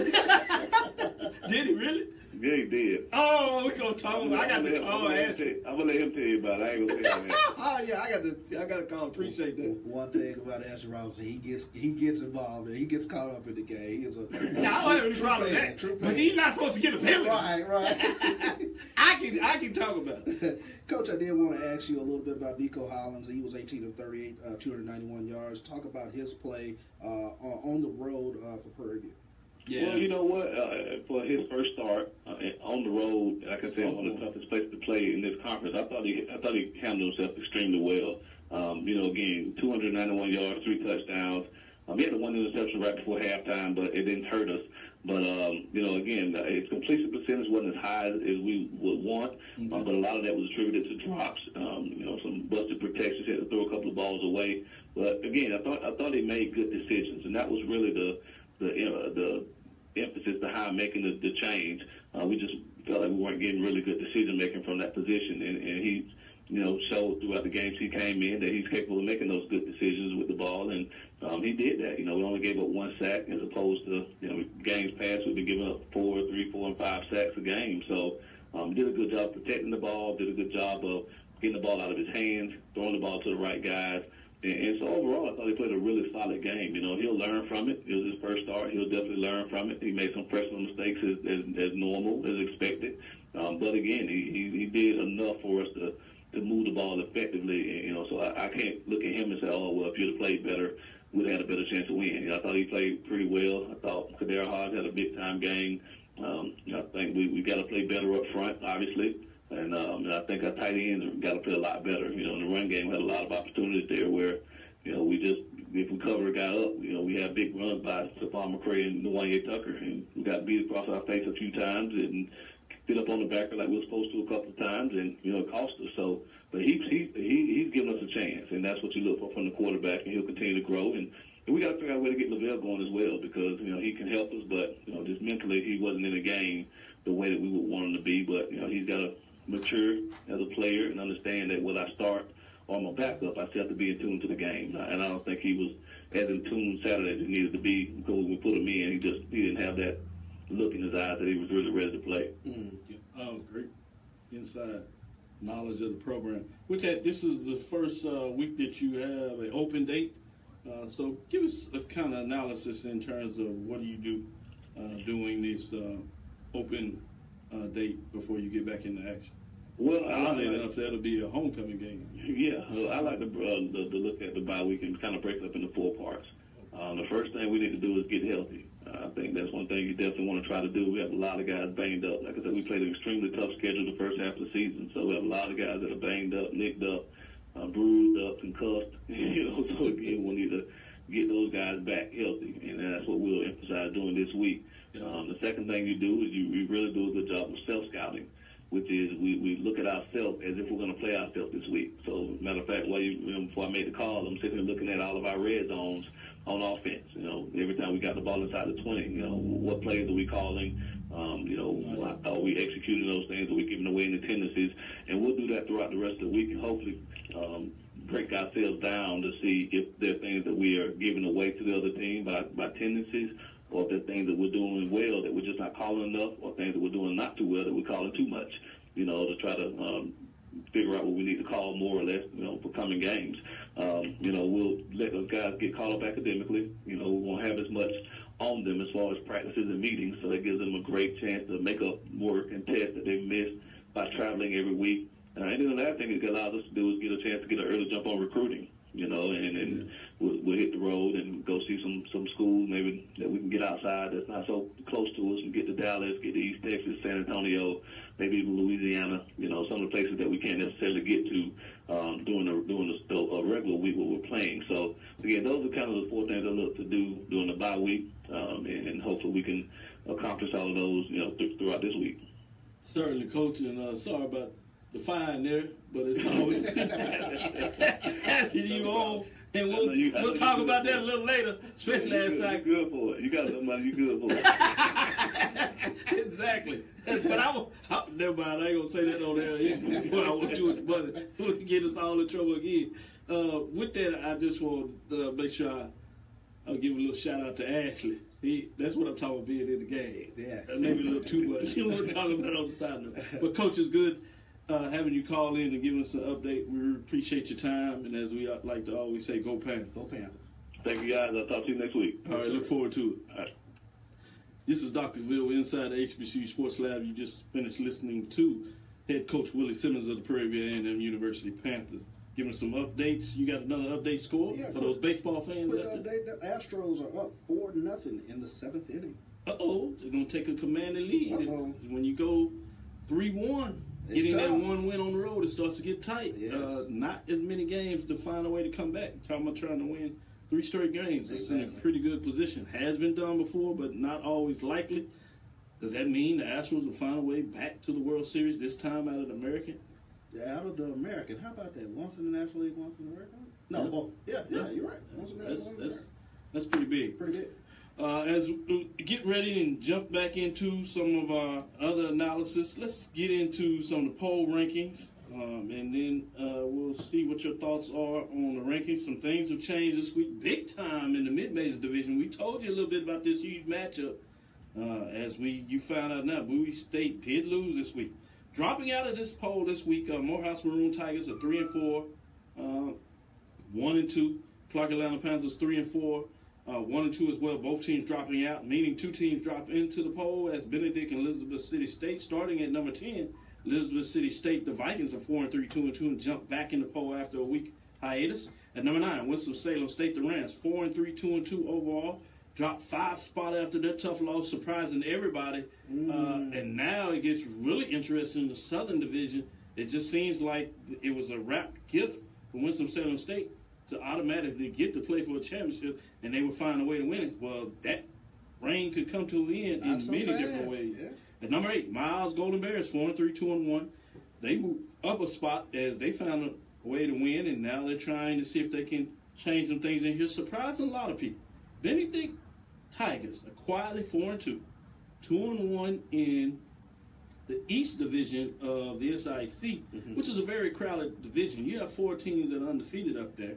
Did he really? Yeah, he did. Oh, we're going to talk about I got to call Ashley. I'm going to let him tell you about it. I ain't going to tell you that. Oh, yeah, I got to call. Appreciate that. One thing about Ashley Robinson, he gets involved and he gets caught up in the game. He is a now, I don't have any problem with that. But he's not supposed to get a penalty. Right. I can talk about it. Coach, I did want to ask you a little bit about Nico Hollins. He was 18 of 38, 291 yards. Talk about his play on the road for Prairie View. Yeah. Well, you know what? For his first start on the road, like I said, one of the toughest places to play in this conference, I thought he handled himself extremely well. Again, 291 yards, 3 touchdowns. He had one interception right before halftime, but it didn't hurt us. But, again, his completion percentage wasn't as high as we would want, but a lot of that was attributed to drops. Some busted protections, had to throw a couple of balls away. But But again, I thought he made good decisions, and that was really the emphasis behind making the change. We just felt like we weren't getting really good decision making from that position, and he, showed throughout the games he came in that he's capable of making those good decisions with the ball, and he did that. We only gave up 1 sack as opposed to games past we've been giving up 4, 3, 4, and 5 sacks a game. So he did a good job protecting the ball, did a good job of getting the ball out of his hands, throwing the ball to the right guys. And so overall, I thought he played a really solid game. He'll learn from it. It was his first start. He'll definitely learn from it. He made some personal mistakes as normal, as expected. But again, he did enough for us to move the ball effectively. So I can't look at him and say, oh, well, if you'd have played better, we'd have had a better chance to win. I thought he played pretty well. I thought Kadar Hodge had a big-time game. I think we got to play better up front, obviously. And I think our tight ends got to play a lot better. In the run game, we had a lot of opportunities there where, if we cover a guy up, we have big runs by Stephon McCray and Nwanye Tucker. And we got beat across our face a few times and get up on the backer like we were supposed to a couple of times, and, it cost us. So, but he's giving us a chance, and that's what you look for from the quarterback, and he'll continue to grow. And we got to figure out a way to get Lavelle going as well because, he can help us, but, just mentally he wasn't in the game the way that we would want him to be. But, he's got to mature as a player and understand that will I start or I'm a backup, I still have to be in tune to the game. And I don't think he was as in tune Saturday as he needed to be because when we put him in, he didn't have that look in his eyes that he was really ready to play. Great inside knowledge of the program. With that, this is the first week that you have an open date. So give us a kind of analysis in terms of what do you do doing this open date before you get back into action. Well, oddly enough, that'll be a homecoming game. Yeah, I like to look at the bye week and kind of break it up into 4 parts. The first thing we need to do is get healthy. I think that's one thing you definitely want to try to do. We have a lot of guys banged up. Like I said, we played an extremely tough schedule the first half of the season, so we have a lot of guys that are banged up, nicked up, bruised up, concussed. So again, we need to get those guys back healthy, and that's what we'll emphasize doing this week. The second thing you do is you really do a good job of self-scouting, which is we look at ourselves as if we're going to play ourselves this week. So, matter of fact, before I made the call, I'm sitting here looking at all of our red zones on offense. Every time we got the ball inside the 20, what plays are we calling? Are we executing those things? Are we giving away any tendencies? And we'll do that throughout the rest of the week and hopefully break ourselves down to see if there are things that we are giving away to the other team by tendencies, or if there are things that we're doing well that we're just not calling enough, or things that we're doing not too well that we're calling too much, to try to figure out what we need to call more or less, for coming games. We'll let those guys get caught up academically. We won't have as much on them as far as practices and meetings, so that gives them a great chance to make up work and tests that they've missed by traveling every week. And then the last thing it allows us to do is get a chance to get an early jump on recruiting, and we'll hit the road and go see some schools maybe that we can get outside that's not so close to us and get to Dallas, get to East Texas, San Antonio, maybe even Louisiana, some of the places that we can't necessarily get to during a regular week where we're playing. So, again, those are kind of the 4 things I look to do during the bye week, and hopefully we can accomplish all of those, throughout this week. Certainly, Coach, and sorry about the fine there, but it's always after you on. And we'll talk about that a little later, especially last night. You're good for it. You got somebody you good for it. Exactly. But never mind, I ain't going to say that on there. But I want you to get us all in trouble again. With that, I just want to make sure I'll give a little shout out to Ashley. That's what I'm talking about, being in the game. Yeah. Maybe a little too much. You want to talk about it on the side note. But Coach, is good. Having you call in and giving us an update. We appreciate your time, and as we like to always say, go Panthers. Go Panthers. Thank you, guys. I'll talk to you next week. All right, look forward to it. All right. This is Dr. Ville inside the HBCU Sports Lab. You just finished listening to head coach Willie Simmons of the Prairie View A&M University Panthers. Giving some updates. You got another update score for those baseball fans? Quick update, the Astros are up 4-0 in the 7th inning. Uh-oh, they're going to take a commanding lead. When you go 3-1, getting tough. that 1 win on the road, it starts to get tight. Yes. Not as many games to find a way to come back. Talking about trying to win 3 straight games. It's in a pretty good position. Has been done before, but not always likely. Does that mean the Astros will find a way back to the World Series, this time out of the American? Yeah, out of the American. How about that? Once in the National League, once in the American? No, well, yeah, you're right. That's pretty big. Pretty big. As we get ready and jump back into some of our other analysis, let's get into some of the poll rankings, and then we'll see what your thoughts are on the rankings. Some things have changed this week, big time in the mid-major division. We told you a little bit about this huge matchup. As you found out now, Bowie State did lose this week. Dropping out of this poll this week, Morehouse Maroon Tigers are 3-4, 1-2. Clark Atlanta Panthers 3-4. 1-2 as well. Both teams dropping out, meaning two teams drop into the poll as Benedict and Elizabeth City State. Starting at number 10, Elizabeth City State, the Vikings are 4-3, 2-2, and jump back in the poll after a week hiatus. At number 9, Winston-Salem State, the Rams, 4-3, 2-2 overall. Dropped 5 spot after their tough loss, surprising everybody. And now it gets really interesting in the Southern Division. It just seems like it was a wrapped gift for Winston-Salem State to automatically get to play for a championship, and they would find a way to win it. Well, that reign could come to an end in many different ways. Yeah. At number 8, Miles Golden Bears, 4-3, 2-1. They moved up a spot as they found a way to win, and now they're trying to see if they can change some things in here, surprising a lot of people. Benedict Tigers are quietly 4-2, 2-1 in the East Division of the SIAC, which is a very crowded division. You have 4 teams that are undefeated up there.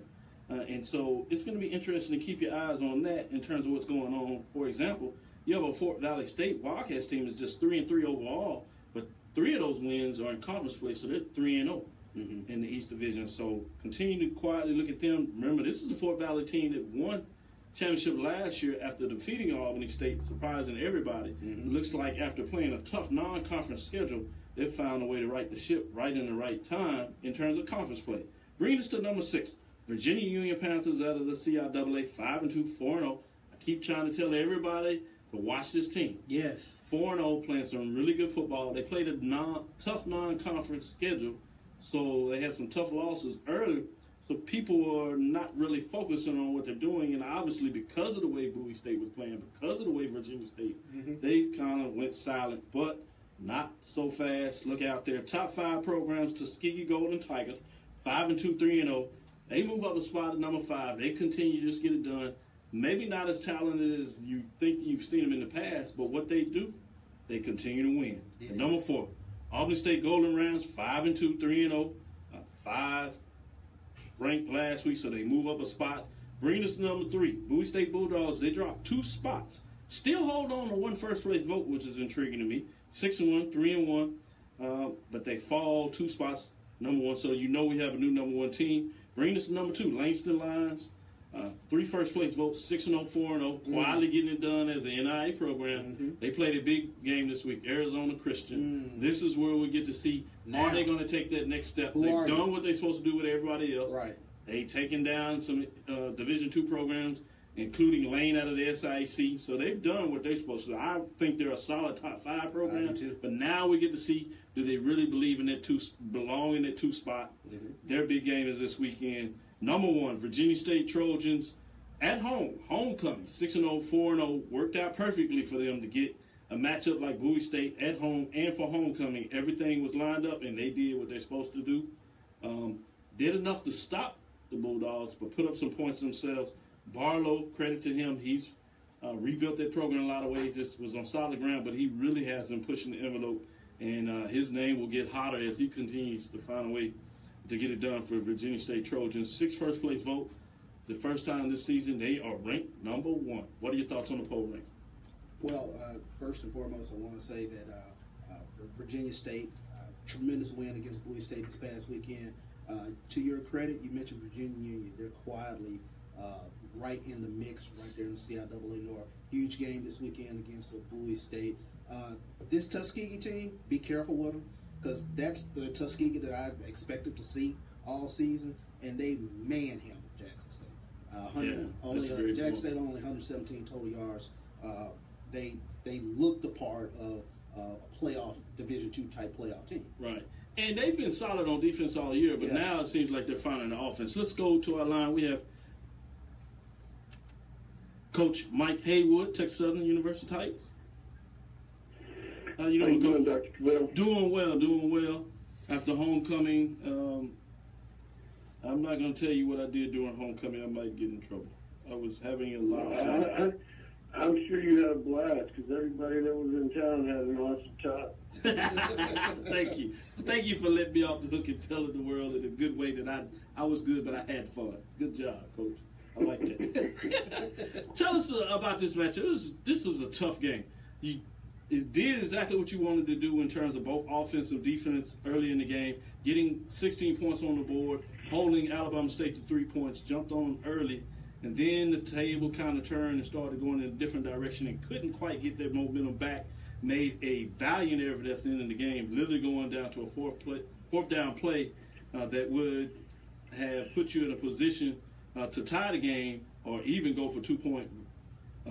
And so it's going to be interesting to keep your eyes on that in terms of what's going on. For example, you have a Fort Valley State Wildcats team that's just 3-3 overall, but 3 of those wins are in conference play, so they're 3-0 in the East Division. So continue to quietly look at them. Remember, this is the Fort Valley team that won championship last year after defeating Albany State, surprising everybody. It looks like after playing a tough non-conference schedule, they've found a way to right the ship right in the right time in terms of conference play. Bringing us to number 6. Virginia Union Panthers out of the CIAA, 5-2, 4-0. I keep trying to tell everybody to watch this team. Yes. 4-0, playing some really good football. They played a tough non-conference schedule, so they had some tough losses early. So people are not really focusing on what they're doing, and obviously because of the way Bowie State was playing, because of the way Virginia State, they kind of went silent, but not so fast. Look out there. Top 5 programs, Tuskegee Golden Tigers, 5-2, 3-0. They move up a spot at number 5. They continue to just get it done. Maybe not as talented as you think you've seen them in the past, but what they do, they continue to win. Yeah. Number 4, Albany State Golden Rams, 5-2, 3-0, 5 ranked last week, so they move up a spot. Bring us to number 3, Bowie State Bulldogs. They dropped 2 spots. Still hold on to 1 first-place vote, which is intriguing to me. 6-1, 3-1, but they fall 2 spots, number 1. So you know we have a new number 1 team. Bring us to number 2, Langston Lions. 3 first-place votes, 6-0, 4-0, quietly getting it done as an NIA program. They played a big game this week, Arizona Christian. This is where we get to see, are they going to take that next step? They've done what they're supposed to do with everybody else. Right. They've taken down some Division II programs, including Lane out of the SIAC. So they've done what they're supposed to do. I think they're a solid top 5 program. But now we get to see, do they really believe in that belong in that 2 spot? Their big game is this weekend. Number 1, Virginia State Trojans at home, homecoming, 6-0, 4-0. Worked out perfectly for them to get a matchup like Bowie State at home and for homecoming. Everything was lined up, and they did what they're supposed to do. Did enough to stop the Bulldogs, but put up some points themselves. Barlow, credit to him, he's rebuilt that program in a lot of ways. This was on solid ground, but he really has been pushing the envelope, and his name will get hotter as he continues to find a way to get it done for Virginia State Trojans. 6 first-place vote. The first time this season, they are ranked number 1. What are your thoughts on the poll rank? Well, first and foremost, I want to say that Virginia State, tremendous win against Bowie State this past weekend. To your credit, you mentioned Virginia Union. They're quietly right in the mix, right there in the CIAA North. Huge game this weekend against Bowie State. This Tuskegee team, be careful with them, because that's the Tuskegee that I expected to see all season, and they manhandled Jackson State. Jackson State only 117 total yards. They looked the part of a playoff Division II type playoff team. Right. And they've been solid on defense all year, but now it seems like they're finding the offense. Let's go to our line. We have Coach Mike Haywood, Texas Southern University Titans. How you doing, Dr. Cabell? Doing well. After homecoming, I'm not going to tell you what I did during homecoming. I might get in trouble. I was having a lot of fun. I'm sure you had a blast because everybody that was in town had an awesome time. Thank you. Thank you for letting me off the hook and telling the world in a good way that I was good, but I had fun. Good job, Coach. I like that. Tell us about this matchup. This was a tough game. It did exactly what you wanted to do in terms of both offense and defense early in the game, getting 16 points on the board, holding Alabama State to 3 points, jumped on early, and then the table kind of turned and started going in a different direction and couldn't quite get their momentum back, made a valiant effort at the end of the game, literally going down to a fourth down play that would have put you in a position to tie the game or even go for 2-point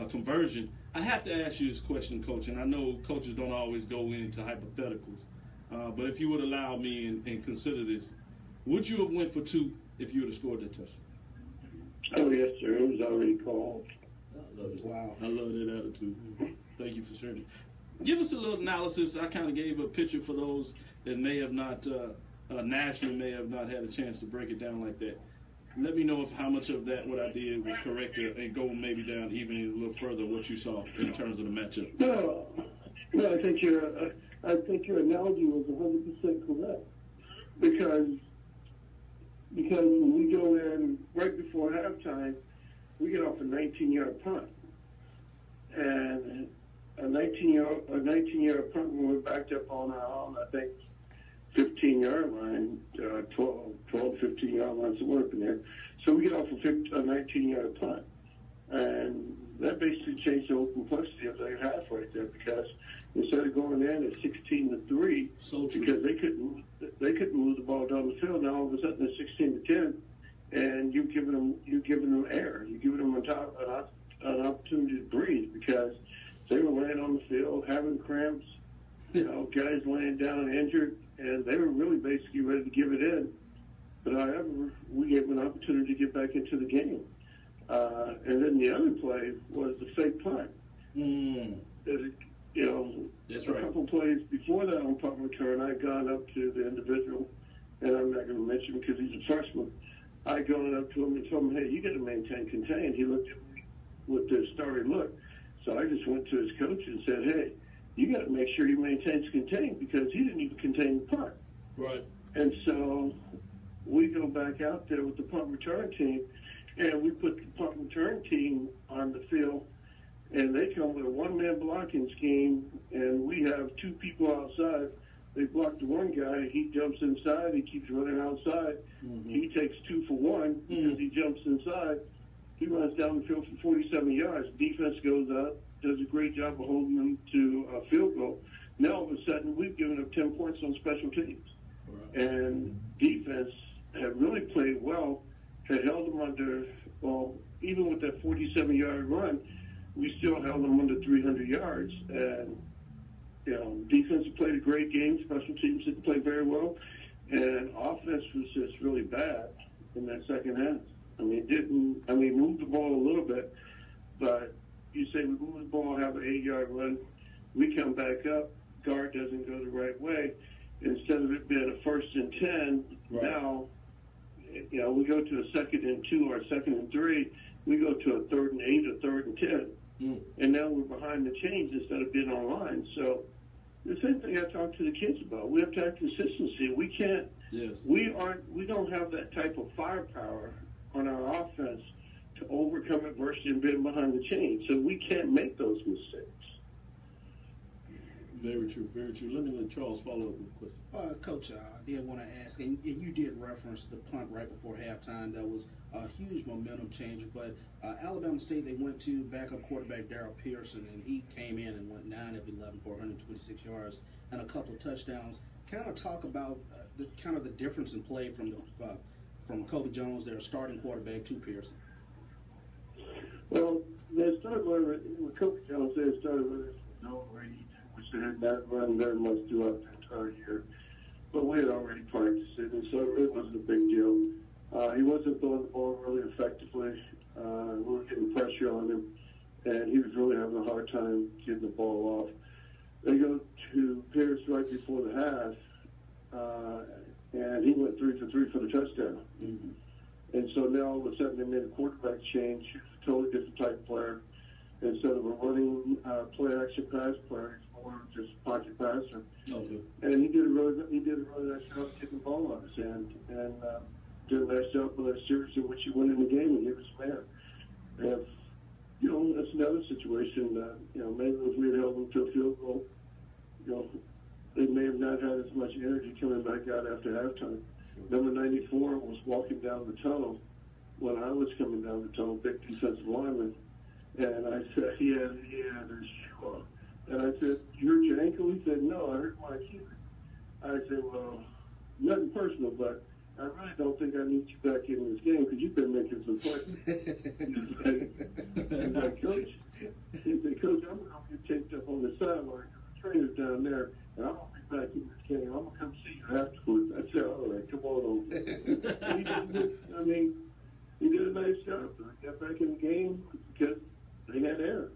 conversion. I have to ask you this question, Coach, and I know coaches don't always go into hypotheticals, but if you would allow me and consider this, would you have went for 2 if you would have scored that touchdown? Oh, yes, sir. It was already called. I love it. Wow. I love that attitude. Thank you for sharing it. Give us a little analysis. I kind of gave a picture for those that may have not, nationally may have not had a chance to break it down like that. Let me know if how much of that what I did was correct and go maybe down even a little further what you saw in terms of the matchup. No, I think your analogy was 100% correct because when we go in right before halftime, we get off a 19-yard punt, and a 19-yard punt when we're backed up on our own, I think 15-yard line, 12, 15-yard line, somewhere up in there. So we get off a 19-yard punt. And that basically changed the whole complexity of their half right there because instead of going in at 16-3, because they couldn't move the ball down the field, now all of a sudden it's 16-10, and you're giving them air. You're giving them an opportunity to breathe because they were laying on the field, having cramps, guys laying down injured, and they were really basically ready to give it in. But however, we gave them an opportunity to get back into the game. And then the other play was the fake punt. That's a right. couple plays before that on punt return, I'd gone up to the individual, and I'm not going to mention him because he's a freshman. I'd gone up to him and told him, hey, you got to maintain contain. He looked at me with this starry look. So I just went to his coach and said, hey, you got to make sure he maintains contain because he didn't even contain the punt. Right. And so we go back out there with the punt return team, and we put the punt return team on the field, and they come with a one-man blocking scheme, and we have 2 people outside. They block the one guy. He jumps inside. He keeps running outside. Mm-hmm. He takes 2 for 1 because he jumps inside. He runs down the field for 47 yards. Defense goes up, does a great job of holding them to a field goal. Now, all of a sudden, we've given up 10 points on special teams. Right. And defense had really played well, had held them under, well, even with that 47-yard run, we still held them under 300 yards. And, defense played a great game. Special teams didn't play very well. And offense was just really bad in that second half. Moved the ball a little bit, but you say we move the ball, have an 8-yard run, we come back up, guard doesn't go the right way. Instead of it being a 1st and 10, right. Now, we go to a 2nd and 2 or a 2nd and 3, we go to a 3rd and 8 or 3rd and 10. And now we're behind the chains instead of being online. So the same thing I talk to the kids about. We have to have consistency. We can't. Yes. We don't have that type of firepower on our offense to overcome adversity and being behind the chains. So we can't make those mistakes. Very true, very true. Let me let Charles follow up with a question. Coach, I did want to ask, and you did reference the punt right before halftime. That was a huge momentum changer. But Alabama State, they went to backup quarterback Darrell Pearson, and he came in and went 9 of 11 for 126 yards and a couple of touchdowns. Kind of talk about the difference in play from Kobe Jones, their starting quarterback, to Pearson. Well, they started with Kobe Jones. They started with no read, which they had not run very much throughout the entire year. But we had already practiced it, and so it really wasn't a big deal. He wasn't throwing the ball really effectively. We were getting pressure on him, and he was really having a hard time getting the ball off. They go to Pierce right before the half, and he went 3 for 3 for the touchdown. Mm-hmm. And so now all of a sudden they made a quarterback change. He's a totally different type of player. Instead of a running play action pass player, he's more just a pocket passer. Okay. And he did a really nice job getting the ball out of his hand, and did a nice job with that series in which he went in the game and gave us a man. And you know, that's another situation that, you know, maybe if we had held them to a field goal, you know, they may have not had as much energy coming back out after halftime. Sure. Number 94 was walking down the tunnel when I was coming down the tunnel, big defensive lineman. And I said, he had his shoe on. And I said, you hurt your ankle? He said, no, I hurt my Achilles. I said, well, nothing personal, but I really don't think I need you back in this game because you've been making some plays. He's like, Coach, he said, Coach, I'm going to get taped up on the sideline. The trainer's down there, and I'm going to be back in this game. I'm going to come see you afterwards. I said, all right, come on over. He did a nice job. He got back in the game because they had error.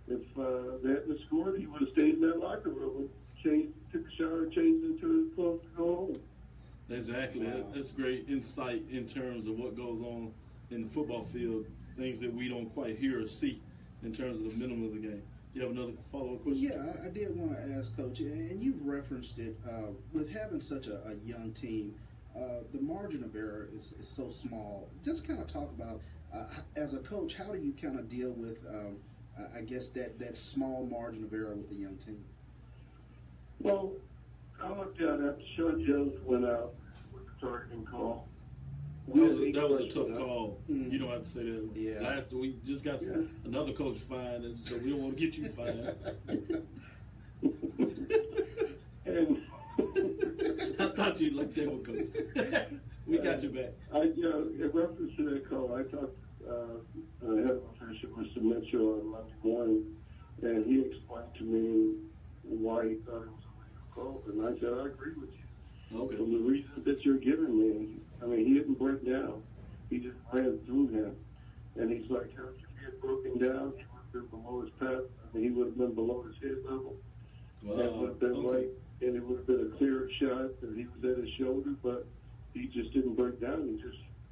If they hadn't scored, he would have stayed in that locker room and took a shower, changed into his clothes to go home. Exactly. Wow. That's great insight in terms of what goes on in the football field, things that we don't quite hear or see in terms of the minimum of the game. You have another follow-up question? Yeah, I did want to ask, Coach, and you've referenced it, with having such a young team, the margin of error is so small. Just kind of talk about, as a coach, how do you kind of deal with, I guess, that small margin of error with a young team? Well, I looked at after Sean Jones went out with the targeting call. That was a tough call. Mm-hmm. You don't have to say that. Yeah. Last week, just got another coach fined, and so we don't want to get you fined. And I thought you'd like that one, Coach. We got you back. In reference to that call, I talked to the head of official, Mr. Mitchell, on Monday morning, and he explained to me why he thought it was a legal call, and I said, I agree with you. Okay. From the reasons that you're giving me, I mean, he didn't break down. He just ran through him. And he's like, if he had broken down, he would have been below his path. I mean, he would have been below his head level. Wow. That would have been and it would have been a clear shot that he was at his shoulder, but he just didn't break down.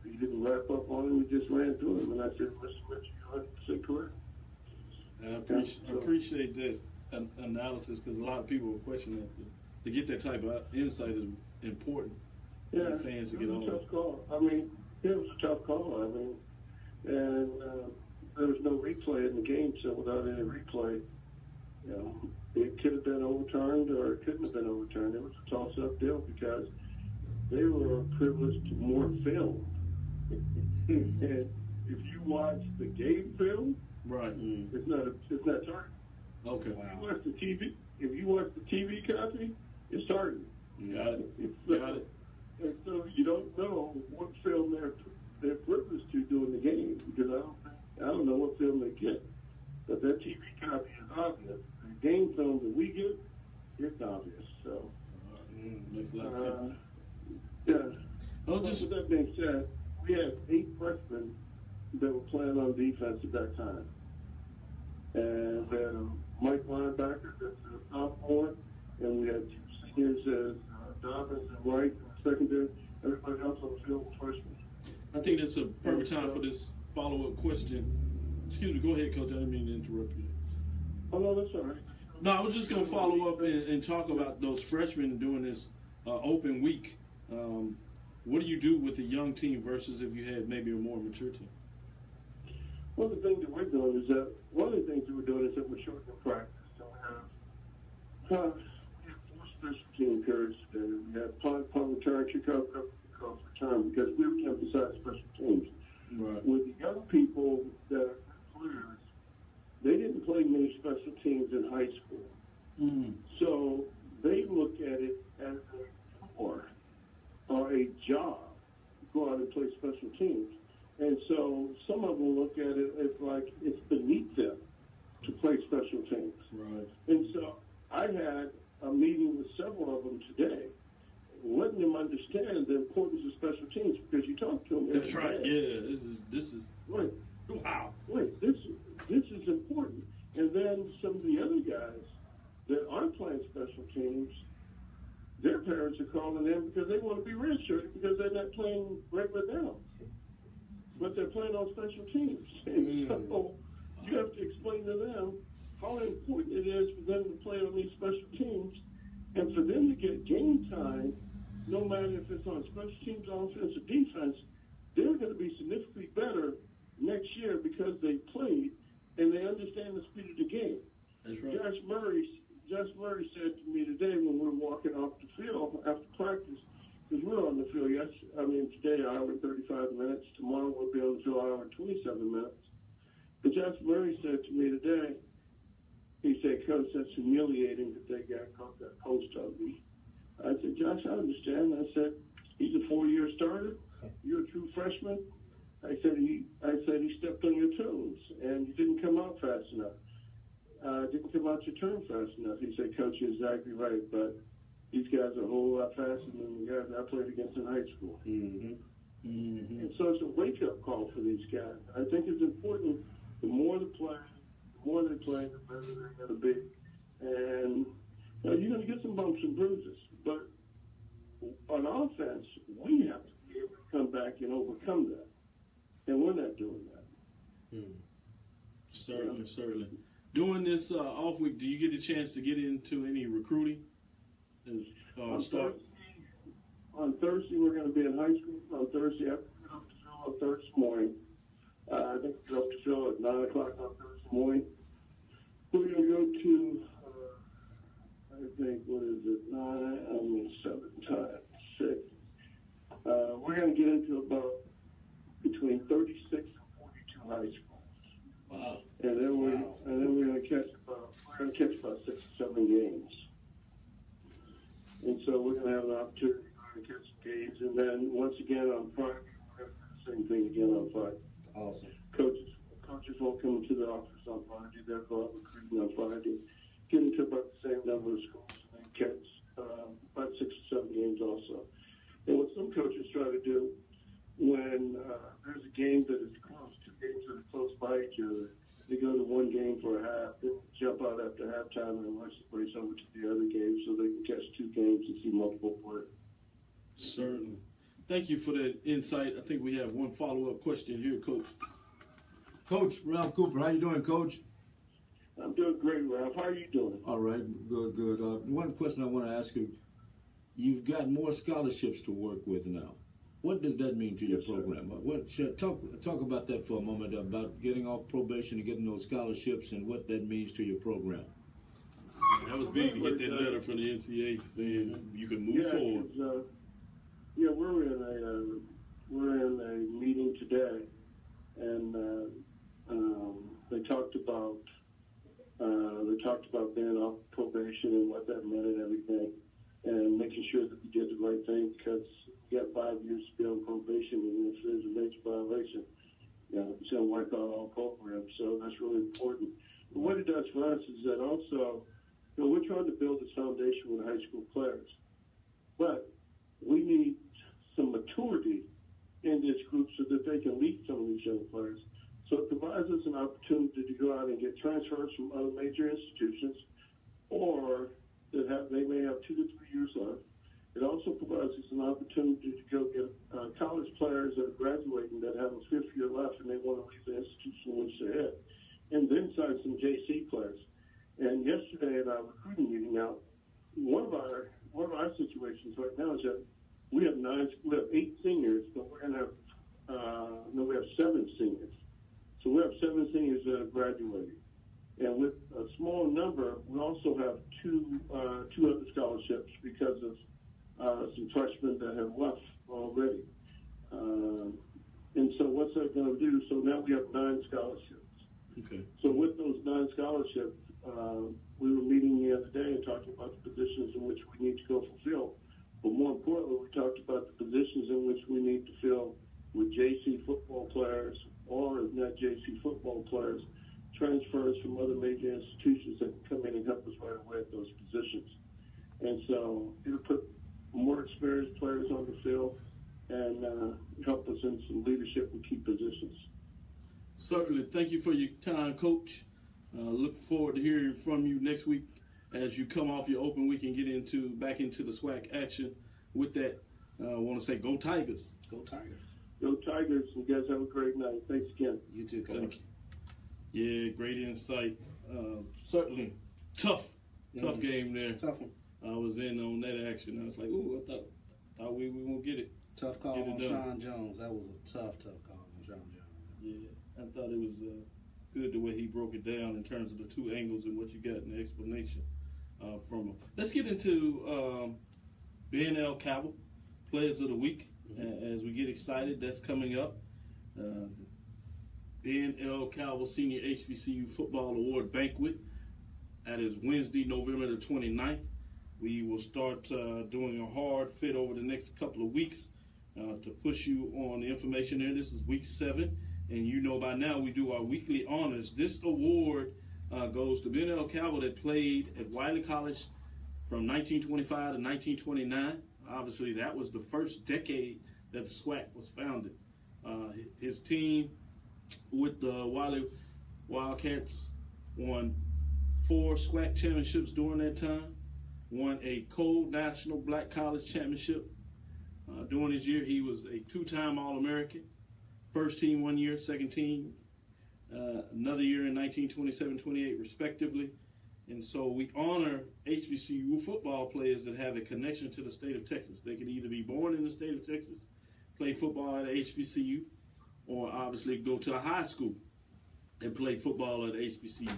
He didn't wrap up on him. He just ran through him. And I said, Mr. Mitchell, you're 100% correct. I appreciate that analysis because a lot of people will question that. To get that type of insight is important. Yeah, fans to it get was on. a tough call. I mean, it was a tough call. I mean, and there was no replay in the game, so without any replay, you know, it could have been overturned or it couldn't have been overturned. It was a toss-up deal because they were privileged to more film. And if you watch the game film, right, it's not targeted. Okay. Wow. If you watch the TV copy, it's targeted. Got it. Got it. And so you don't know what film they're privileged to during the game because I don't know what film they get. But that TV copy is obvious. The game film that we get, it's obvious. So makes a lot of sense. Yeah. With that being said, we had 8 freshmen that were playing on defense at that time. And then Mike linebacker, that's a sophomore, and we had 2 seniors as Dobbins and Wright in the secondary. Everybody else on the field was freshmen. I think that's a perfect time for this follow-up question. Excuse me, go ahead, Coach. I didn't mean to interrupt you. Oh, no, that's all right. No, I was just going to follow up and talk about those freshmen doing this open week. What do you do with a young team versus if you had maybe a more mature team? One of the things that we're doing is that we're shortening practice. So we have 4 special team periods today. We have punt return, kickoff return because we emphasize special teams. Right. With the young people that are players, they didn't play many special teams in high school. Mm-hmm. So they look at it as a chore or a job to go out and play special teams. And so some of them look at it as like it's beneath them to play special teams. Right. And so I had a meeting with several of them today, letting them understand the importance of special teams because you talk to them. That's right. Yeah. This is. Wait. Wow. Wait. This is important. And then some of the other guys that aren't playing special teams, their parents are calling in because they want to be redshirted because they're not playing regular down. But they're playing on special teams. And so you have to explain to them how important it is for them to play on these special teams and for them to get game time, no matter if it's on special teams, offense, or defense. They're going to be significantly better next year because they played and they understand the speed of the game. That's right. Josh Murray said to me today when we were walking off the field after practice, because we're on the field, today, an hour and 35 minutes. Tomorrow we'll be on the field, an hour and 27 minutes. But Josh Murray said to me today, he said, Coach, that's humiliating that they got that post of me. I said, Josh, I understand. I said, he's a 4-year starter. You're a true freshman. I said he stepped on your toes, and you didn't come out fast enough. Didn't come out your turn fast enough. He said, Coach, you're exactly right, but these guys are a whole lot faster than the guys I played against in high school. Mm-hmm. Mm-hmm. And so it's a wake-up call for these guys. I think it's important. The more they play, the better they're going to be. And you're going to get some bumps and bruises. But on offense, we have to be able to come back and overcome that. And we're not doing that. Certainly, certainly. During this off week, do you get a chance to get into any recruiting? On Thursday, we're going to be in high school. On Thursday, after we get up to Phil on Thursday morning. I think we're up to Phil at 9 o'clock on Thursday morning. We're going to go to, we're going to get into about between 36 and 42 high schools. Wow. And then we're going to catch about 6 or 7 games. And so we're going to have an opportunity to catch some games. And then once again on Friday, we're going to do the same thing again on Friday. Awesome. Coaches won't come to the office on Friday. They'll go out recruiting on Friday, get into about the same number of schools, and then catch about 6 or 7 games also. And what some coaches try to do when there's a game that is close, 2 games that are close by each other, they go to one game for a half, then jump out after halftime and rush the place over to the other game so they can catch 2 games and see multiple players. Certainly. Thank you for that insight. I think we have one follow-up question here, Coach. Coach Ralph Cooper, how you doing, Coach? I'm doing great, Ralph. How are you doing? All right, good, good. One question I want to ask you, you've got more scholarships to work with now. What does that mean to your program? Talk about that for a moment, about getting off probation and getting those scholarships and what that means to your program. That was big to get that letter from the NCAA saying you can move forward. We're in a meeting today, and they talked about being off probation and what that meant and everything, and making sure that we did the right thing because we got 5 years to be on probation, and if there's a major violation, it's going to wipe out all programs. So that's really important. But what it does for us is that also, we're trying to build this foundation with high school players, but we need some maturity in this group so that they can lead some of these young players. So it provides us an opportunity to go out and get transfers from other major institutions, or they may have 2 to 3 years left. It also provides us an opportunity to go get college players that are graduating that have a 5th year left and they want to leave the institution in which they're at, and then sign some JC players. And yesterday at our recruiting meeting, now one of our situations right now is that we have 8 seniors, but we're going to have we have 7 seniors. So we have 7 seniors that have graduated. And with a small number, we also have two other scholarships because of some freshmen that have left already. And so what's that going to do? So now we have 9 scholarships. Okay. So with those 9 scholarships, we were meeting the other day and talking about the positions in which we need to go fulfill. But more importantly, we talked about the positions in which we need to fill with JC football players, or if not JC football players, transfers from other major institutions that can come in and help us right away at those positions. And so it'll put more experienced players on the field and help us in some leadership and key positions. Certainly. Thank you for your time, Coach. Look forward to hearing from you next week as you come off your open week and get back into the SWAC action with that. I want to say go Tigers. Go Tigers. Go Tigers. You guys have a great night. Thanks again. You too, Coach. Thank you. Yeah, great insight. Certainly tough game there. Tough one. I was in on that action. I was like, ooh, I thought we won't get it. Tough call on Sean Jones. That was a tough call on Sean Jones. Yeah, I thought it was good the way he broke it down in terms of the two angles and what you got in the explanation from him. Let's get into BNL Cabell Players of the Week as we get excited. That's coming up. BNL Cabell Senior HBCU Football Award Banquet. That is Wednesday, November the 29th. We will start doing a hard fit over the next couple of weeks to push you on the information there. This is week 7, and you know by now we do our weekly honors. This award goes to BNL Cabell that played at Wiley College from 1925 to 1929. Obviously, that was the first decade that the SWAC was founded. His team with the Wiley Wildcats won 4 SWAC championships during that time, won a co-national black college championship. During his year, he was a 2-time All-American, first team 1 year, second team another year in 1927-28 respectively. And so we honor HBCU football players that have a connection to the state of Texas. They can either be born in the state of Texas, play football at HBCU, or obviously go to a high school and play football at HBCU.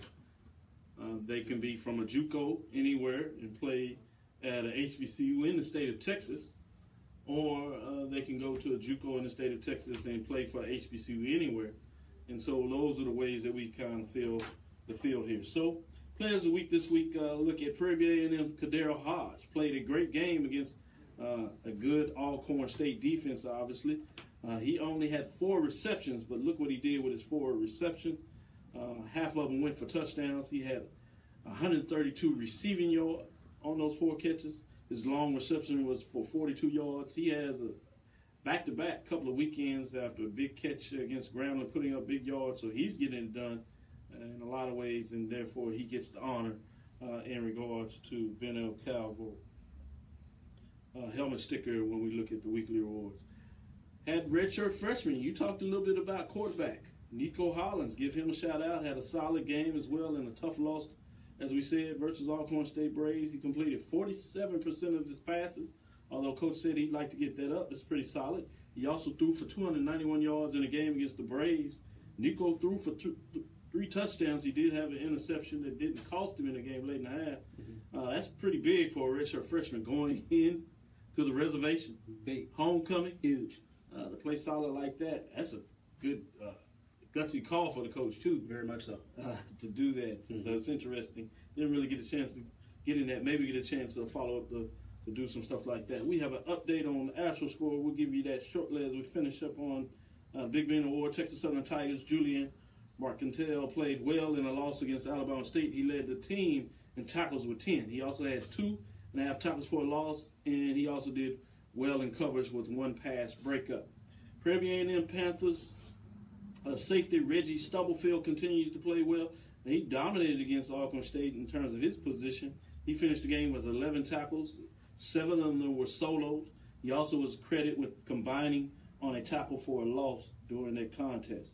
They can be from a JUCO anywhere and play at a HBCU in the state of Texas, or they can go to a JUCO in the state of Texas and play for HBCU anywhere. And so those are the ways that we kind of fill the field here. So Players of the Week this week, look at Prairie A&M Kadero Hodge. Played a great game against a good Alcorn State defense, obviously. He only had 4 receptions, but look what he did with his 4 receptions. Half of them went for touchdowns. He had 132 receiving yards on those 4 catches. His long reception was for 42 yards. He has a back-to-back couple of weekends after a big catch against Grambling, putting up big yards. So he's getting it done in a lot of ways, and therefore he gets the honor in regards to BNL Cabell helmet sticker when we look at the weekly awards. Had redshirt freshman. You talked a little bit about quarterback. Nico Hollins, give him a shout out. Had a solid game as well in a tough loss, as we said, versus Alcorn State Braves. He completed 47% of his passes, although Coach said he'd like to get that up. It's pretty solid. He also threw for 291 yards in a game against the Braves. Nico threw for 3 touchdowns. He did have an interception that didn't cost him in the game late in the half. That's pretty big for a redshirt freshman going in to the reservation. Big. Homecoming. Huge. To play solid like that, that's a good gutsy call for the coach, too. Very much so. To do that. So it's interesting. Didn't really get a chance to get in that. Maybe get a chance to follow up to do some stuff like that. We have an update on the actual score. We'll give you that shortly as we finish up on Big Ben Award. Texas Southern Tigers, Julian Marcantel played well in a loss against Alabama State. He led the team in tackles with 10. He also had 2.5 tackles for a loss, and he also did well in coverage with 1 pass breakup. Prairie A&M Panthers safety Reggie Stubblefield continues to play well. He dominated against Alcorn State in terms of his position. He finished the game with 11 tackles. 7 of them were solos. He also was credited with combining on a tackle for a loss during that contest.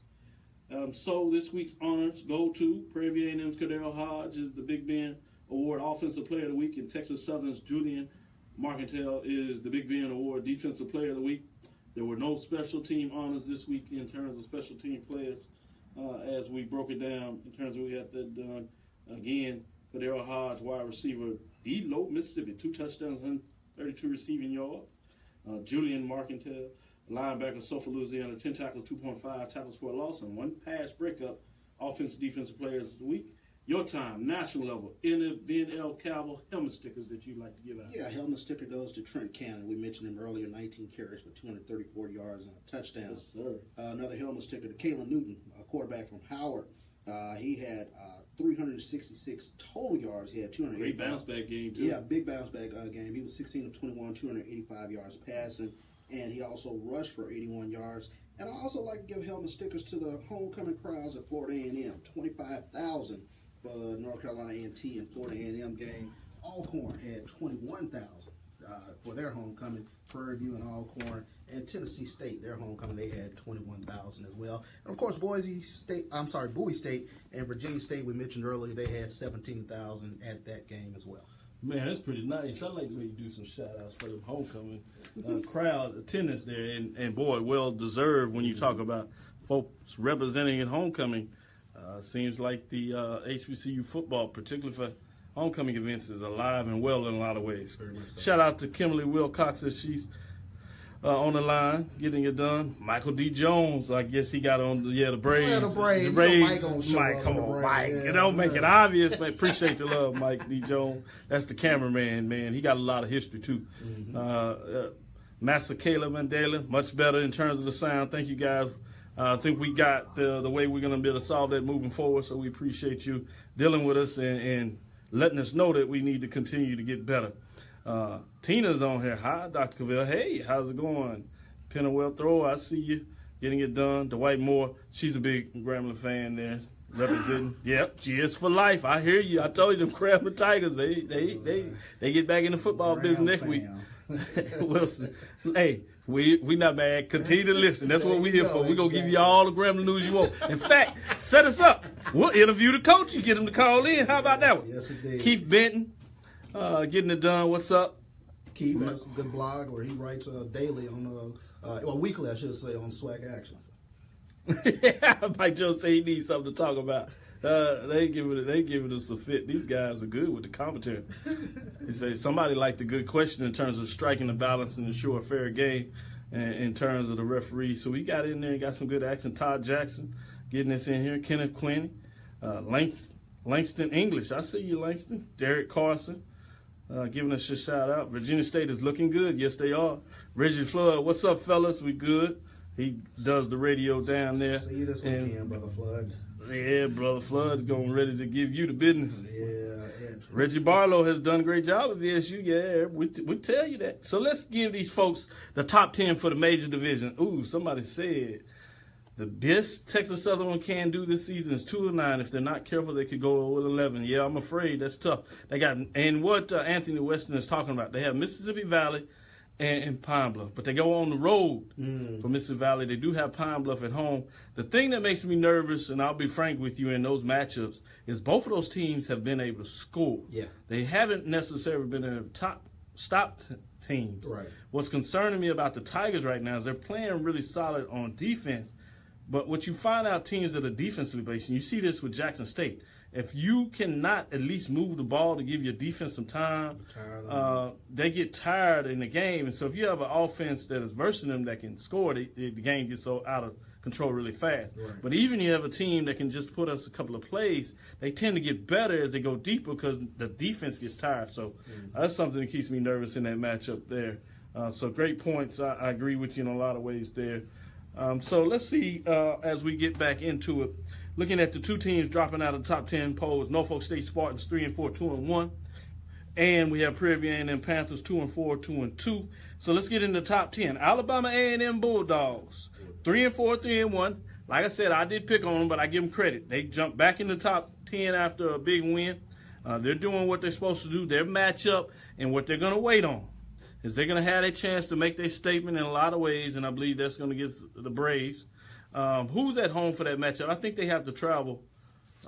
So this week's honors go to Prairie A&M's Kadero Hodge is the Big Ben Award Offensive Player of the Week, and Texas Southern's Julian Marcantel is the Big Ben Award Defensive Player of the Week. There were no special team honors this week in terms of special team players as we broke it down in terms of we got that done. Again, Kadero Hodge, wide receiver, Low, Mississippi, 2 touchdowns, 132 receiving yards. Julian Marcantel, linebacker, Sulphur, Louisiana, 10 tackles, 2.5 tackles for a loss, and 1 pass breakup. Offensive defensive players of the week. Your time, national level, BNL Cabell helmet stickers that you'd like to give out. Yeah, helmet sticker goes to Trent Cannon. We mentioned him earlier, 19 carries for 234 yards and a touchdown. Yes, sir. Another helmet sticker to Kalen Newton, a quarterback from Howard. He had 366 total yards. He had 285. Great bounce back game, too. Yeah, big bounce back game. He was 16 of 21, 285 yards passing, and he also rushed for 81 yards. And I also like to give helmet stickers to the homecoming crowds at Florida A&M, 25,000 North Carolina A&T and Florida A&M game. Alcorn had 21,000 for their homecoming. Prairie View and Alcorn, and Tennessee State, their homecoming, they had 21,000 as well. And of course, Bowie State and Virginia State, we mentioned earlier, they had 17,000 at that game as well. Man, that's pretty nice. I like the way you do some shout-outs for the homecoming crowd attendance there. And boy, well-deserved when you talk about folks representing at homecoming. Seems like the HBCU football, particularly for homecoming events, is alive and well in a lot of ways. So. Shout out to Kimberly Wilcox as she's on the line, getting it done. Michael D. Jones, I guess he got on the Braves. Yeah, the Braves. The Braves. Mike gonna show Mike, up come the on, Braves. Mike. Yeah, You know, make it obvious, man. Appreciate the love, Mike D. Jones. That's the cameraman, man. He got a lot of history, too. Master Caleb Mandela, much better in terms of the sound. Thank you, guys. I think we got the way we're going to be able to solve that moving forward, so we appreciate you dealing with us and letting us know that we need to continue to get better. Tina's on here. Hi, Dr. Cavell. Hey, how's it going? Pennywell Throw, I see you getting it done. Dwight Moore, she's a big Grambling fan there, representing. Yep, GS for life. I hear you. I told you them Grambling Tigers, they get back in the football business next week. Wilson, hey, we not mad. Continue to listen. That's what we're here for. We're going to give you all the Grambling news you want. In fact, set us up. We'll interview the coach. You get him to call in. How about that one? Yes, indeed. Keith Benton, getting it done. What's up? Keith has a good blog where he writes daily on, weekly, I should say, on SWAC Actions. Mike Jones say he needs something to talk about. They giving us a fit. These guys are good with the commentary. He say somebody liked a good question in terms of striking the balance and ensure a fair game in terms of the referee. So we got in there and got some good action. Todd Jackson getting us in here. Kenneth Quinney. Langston English. I see you, Langston. Derek Carson giving us a shout out. Virginia State is looking good. Yes, they are. Reggie Flood. What's up, fellas? We good. He does the radio down there. See you this weekend, Brother Flood. Yeah, Brother Flood going ready to give you the business. Yeah. Reggie Barlow has done a great job at VSU. Yeah, we tell you that. So let's give these folks the top 10 for the major division. Ooh, somebody said the best Texas Southern can do this season is 2-9. If they're not careful, they could go with 11. Yeah, I'm afraid that's tough. They got, and what Anthony Weston is talking about, they have Mississippi Valley and Pine Bluff, but they go on the road for Mississippi Valley. They do have Pine Bluff at home. The thing that makes me nervous, and I'll be frank with you in those matchups, is both of those teams have been able to score. Yeah. They haven't necessarily been able to stop teams. Right. What's concerning me about the Tigers right now is they're playing really solid on defense, but what you find out teams that are defensively based, and you see this with Jackson State, if you cannot at least move the ball to give your defense some time, they get tired in the game. And so if you have an offense that is versing them that can score, the game gets so out of control really fast. Right. But even you have a team that can just put us a couple of plays, they tend to get better as they go deeper because the defense gets tired. So that's something that keeps me nervous in that matchup there. So great points. I agree with you in a lot of ways there. So let's see as we get back into it. Looking at the two teams dropping out of the top 10 polls, Norfolk State Spartans 3-4, 2-1. And we have Prairie View A&M Panthers 2-4, 2-2. So let's get into the top 10. Alabama A&M Bulldogs 3-4, 3-1. Like I said, I did pick on them, but I give them credit. They jumped back in the top 10 after a big win. They're doing what they're supposed to do. Their matchup and what they're going to wait on is they're going to have a chance to make their statement in a lot of ways, and I believe that's going to get the Braves. Who's at home for that matchup? I think they have to travel.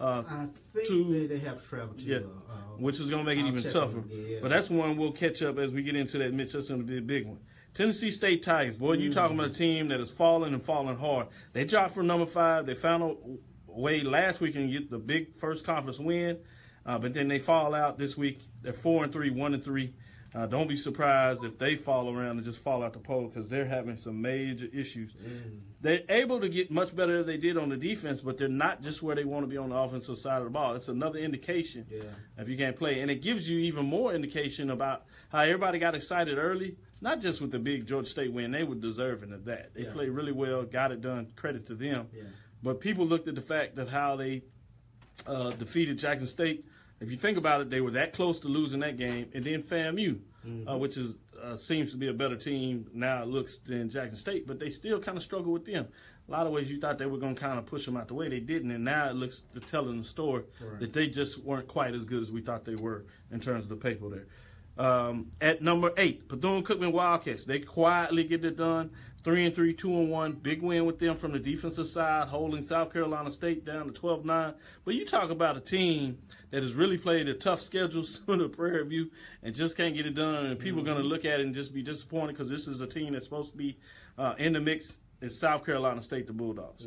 I think they have to travel to. Which is going to make it even tougher. But that's one we'll catch up as we get into that matchup. That's going to be a big one. Tennessee State Tigers. Boy, you talking about a team that is falling and falling hard. They dropped from number 5. They found a way last week and get the big first conference win. But then they fall out this week. They're 4-3, 1-3. Don't be surprised if they fall around and just fall out the poll because they're having some major issues. They're able to get much better than they did on the defense, but they're not just where they want to be on the offensive side of the ball. It's another indication if you can't play. And it gives you even more indication about how everybody got excited early, not just with the big Georgia State win. They were deserving of that. They played really well, got it done, credit to them. But people looked at the fact of how they defeated Jackson State. If you think about it, they were that close to losing that game. And then FAMU, which is seems to be a better team now, it looks, than Jackson State. But they still kind of struggle with them. a lot of ways you thought they were going to kind of push them out the way. They didn't, and now it looks to telling the story that they just weren't quite as good as we thought they were in terms of the paper there. At number 8, Bethune-Cookman Wildcats. They quietly get it done. 3-3, 2-1. Big win with them from the defensive side, holding South Carolina State down to 12-9. But you talk about a team that has really played a tough schedule for the Prairie View and just can't get it done. And people are going to look at it and just be disappointed because this is a team that's supposed to be in the mix. It's South Carolina State, the Bulldogs.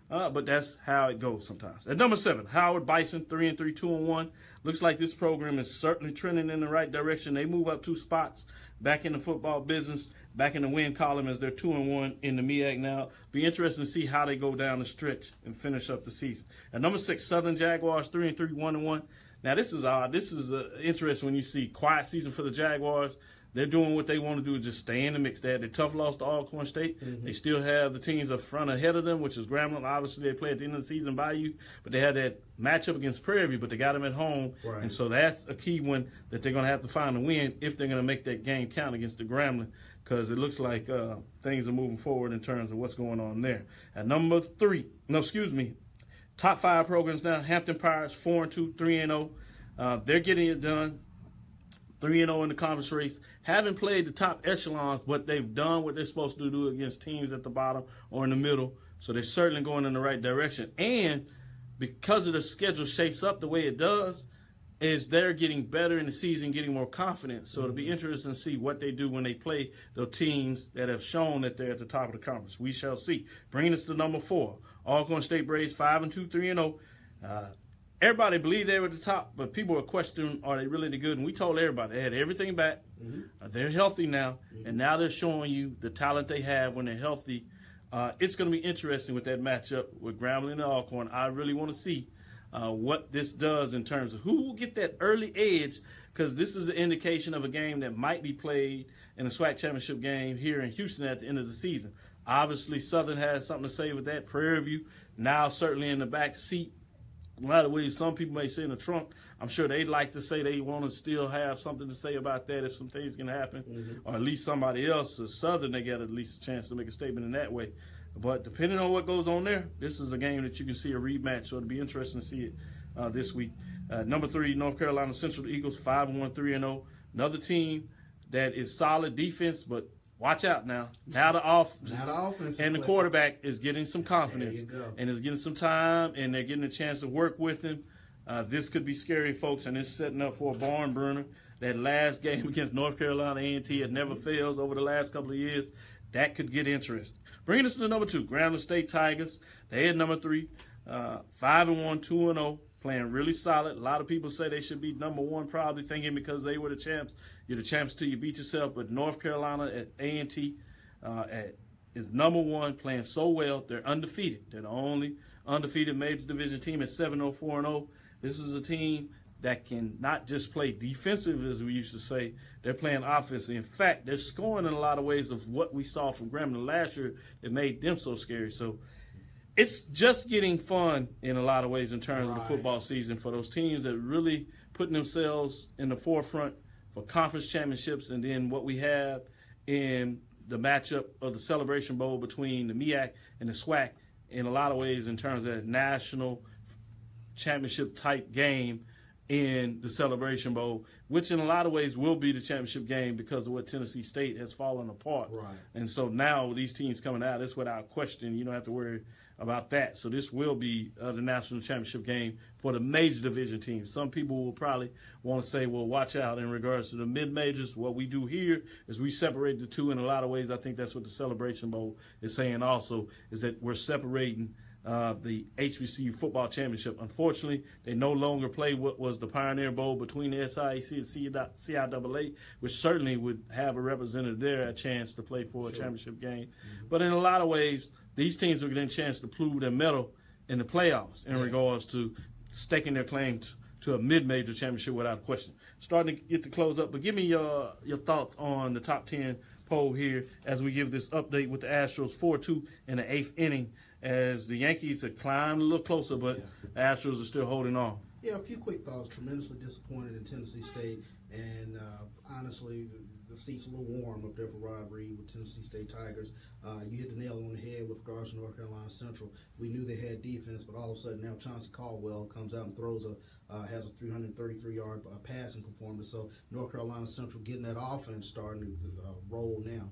But that's how it goes sometimes. At number 7, Howard Bison, 3-3, 2-1. Looks like this program is certainly trending in the right direction. They move up 2 spots back in the football business, back in the win column as they're 2-1 in the MEAC now. Be interesting to see how they go down the stretch and finish up the season. At number 6, Southern Jaguars, 3-3, 1-1. Now, this is odd. This is interesting when you see quiet season for the Jaguars. They're doing what they want to do, just stay in the mix. They had a tough loss to Alcorn State. They still have the teams up front ahead of them, which is Grambling. Obviously, they play at the end of the season by you, but they had that matchup against Prairie View, but they got them at home. Right. And so that's a key one that they're going to have to find a win if they're going to make that game count against the Grambling, because it looks like things are moving forward in terms of what's going on there. At number 3, top 5 programs now, Hampton Pirates, 4-2, 3-0. They're getting it done. 3-0 in the conference race. Haven't played the top echelons, but they've done what they're supposed to do against teams at the bottom or in the middle. So they're certainly going in the right direction. And because of the schedule shapes up the way it does, is they're getting better in the season, getting more confidence. So it'll be interesting to see what they do when they play the teams that have shown that they're at the top of the conference. We shall see. Bringing us to number 4, Alcorn State Braves, 5-2, 3-0. Everybody believed they were at the top, but people were questioning, are they really the good? And we told everybody they had everything back. They're healthy now, and now they're showing you the talent they have when they're healthy. It's going to be interesting with that matchup with Grambling and Alcorn. I really want to see what this does in terms of who will get that early edge, because this is an indication of a game that might be played in a SWAC championship game here in Houston at the end of the season. Obviously, Southern has something to say with that. Prairie View now certainly in the back seat. A lot of ways, some people may say in the trunk. I'm sure they'd like to say they want to still have something to say about that if some things can happen, or at least somebody else. Southern, they got at least a chance to make a statement in that way. But depending on what goes on there, this is a game that you can see a rematch, so it'll be interesting to see it this week. Number 3, North Carolina Central Eagles, 5-1, 3-0. Another team that is solid defense, but watch out now. Now the offense and the quarterback is getting some confidence and is getting some time, and they're getting a chance to work with him. This could be scary, folks, and it's setting up for a barn burner. That last game against North Carolina A&T, it never fails over the last couple of years. That could get interesting. Bringing us to the number 2, Grambling State Tigers. They had number 3, 5-1, 2-0. Playing really solid. A lot of people say they should be number 1, probably thinking because they were the champs. You're the champs till you beat yourself. But North Carolina at A&T is number 1, playing so well. They're undefeated. They're the only undefeated major division team at 7-0, 4-0. This is a team that can not just play defensive, as we used to say. They're playing offense. In fact, they're scoring in a lot of ways of what we saw from Grambling last year that made them so scary. So it's just getting fun in a lot of ways in terms of the football season for those teams that are really putting themselves in the forefront for conference championships, and then what we have in the matchup of the Celebration Bowl between the MEAC and the SWAC in a lot of ways in terms of that national championship type game in the Celebration Bowl, which in a lot of ways will be the championship game because of what Tennessee State has fallen apart. And so now these teams coming out, it's without question. You don't have to worry about that. So this will be the national championship game for the major division teams. Some people will probably want to say, well, watch out in regards to the mid-majors. What we do here is we separate the two in a lot of ways. I think that's what the Celebration Bowl is saying also, is that we're separating the HBCU football championship. Unfortunately, they no longer play what was the Pioneer Bowl between the SIAC and CIAA, which certainly would have a representative there a chance to play for a championship game. But in a lot of ways, these teams are getting a chance to prove their mettle in the playoffs in regards to staking their claim to a mid-major championship without question. Starting to get to close up, but give me your thoughts on the top 10 poll here as we give this update with the Astros 4-2 in the 8th inning, as the Yankees have climbed a little closer, but the Astros are still holding on. Yeah, a few quick thoughts. Tremendously disappointed in Tennessee State, and honestly, the seats a little warm up there for Rod Reed with Tennessee State Tigers. You hit the nail on the head with regards to North Carolina Central. We knew they had defense, but all of a sudden now Chauncey Caldwell comes out and has a 333-yard passing performance. So North Carolina Central getting that offense starting to roll now.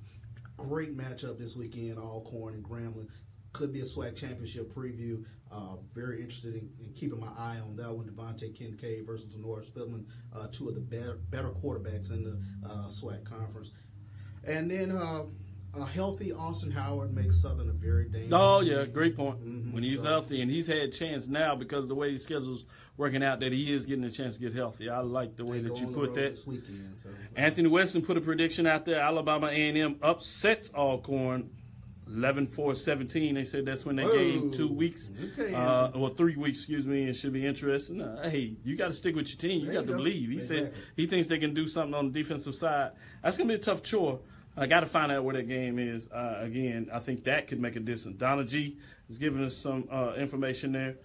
Great matchup this weekend, Alcorn and Grambling. Could be a SWAC championship preview. Very interested in keeping my eye on that one. Devontae Kincaid versus Norris Spillman, two of the better quarterbacks in the SWAC conference. And then a healthy Austin Howard makes Southern a very dangerous team. Great point. When he's healthy, and he's had a chance now because of the way his schedule's working out that he is getting a chance to get healthy. I like the way that you put that. This weekend, so. Anthony Weston put a prediction out there. Alabama A&M upsets Alcorn 11-4-17. They said that's when they gave 2 weeks, or 3 weeks, excuse me. It should be interesting. Hey, you got to stick with your team. You got to believe. He said he thinks they can do something on the defensive side. That's going to be a tough chore. I got to find out where that game is. Again, I think that could make a difference. Donna G is giving us some information there.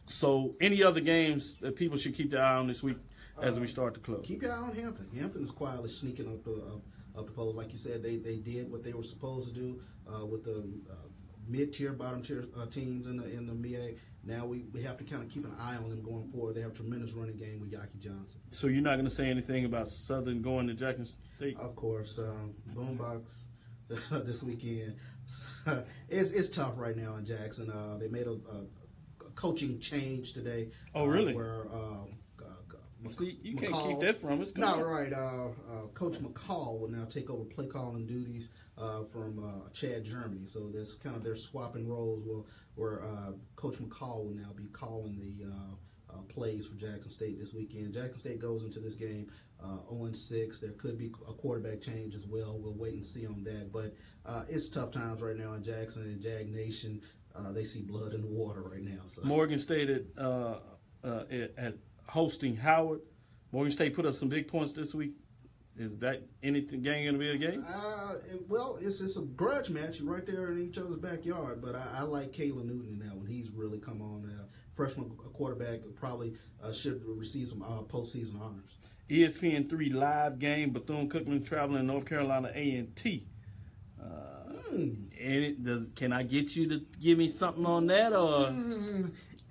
So any other games that people should keep their eye on this week as we start to close? Keep your eye on Hampton. Hampton is quietly sneaking up the polls. Like you said, they did what they were supposed to do with the mid-tier, bottom-tier teams in the MEAC. Now we have to kind of keep an eye on them going forward. They have a tremendous running game with Yaki Johnson. So you're not going to say anything about Southern going to Jackson State? Of course. Boombox this weekend. It's tough right now in Jackson. They made a coaching change today. Oh, really? Where See, you can't keep that from us. No, right. Coach McCall will now take over play calling duties from Chad Germany. So that's kind of their swapping roles. Where Coach McCall will now be calling the plays for Jackson State this weekend. Jackson State goes into this game 0-6. There could be a quarterback change as well. We'll wait and see on that. But it's tough times right now in Jackson and Jag Nation. They see blood in the water right now. So. Morgan State at hosting Howard. Morgan State put up some big points this week. Is that anything game going to be a game? Well, it's a grudge match right there in each other's backyard. But I like Kayla Newton in that one. He's really come on. Freshman quarterback probably should receive some postseason honors. ESPN3 live game. Bethune-Cookman traveling to North Carolina A&T. Can I get you to give me something on that, or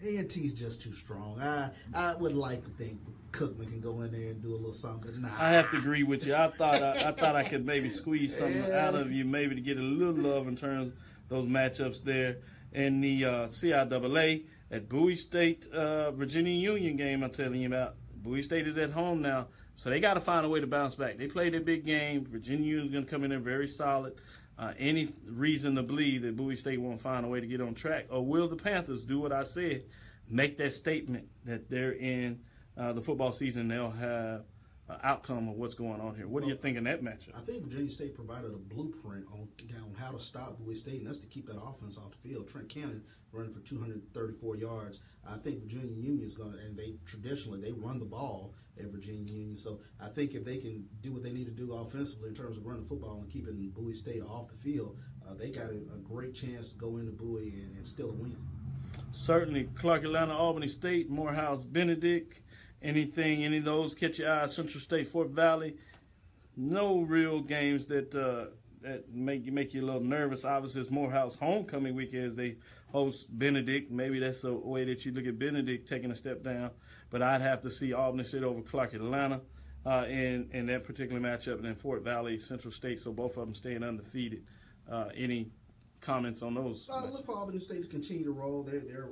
A&T's just too strong? I would like to think Cookman can go in there and do a little something. Nah. I have to agree with you. I thought I could maybe squeeze something out of you, maybe to get a little love in terms of those matchups there. And the CIAA at Bowie State, Virginia Union game I'm telling you about. Bowie State is at home now, so they got to find a way to bounce back. They played a big game. Virginia Union is going to come in there very solid. Any reason to believe that Bowie State won't find a way to get on track? Or will the Panthers do what I said, make that statement that they're in the football season, they'll have an outcome of what's going on here? What do you think in that matchup? I think Virginia State provided a blueprint on how to stop Bowie State, and that's to keep that offense off the field. Trent Cannon running for 234 yards. I think Virginia Union is going to, and they traditionally run the ball at Virginia Union. So I think if they can do what they need to do offensively in terms of running football and keeping Bowie State off the field, they got a great chance to go into Bowie and still win. Certainly. Clark Atlanta, Albany State, Morehouse, Benedict. Any of those catch your eye? Central State, Fort Valley. No real games that make you a little nervous. Obviously, it's Morehouse homecoming week as they host Benedict. Maybe that's a way that you look at Benedict taking a step down. But I'd have to see Albany State over Clark Atlanta in that particular matchup, and then Fort Valley, Central State. So both of them staying undefeated. Any comments on those? Look for Albany State to continue to roll. They're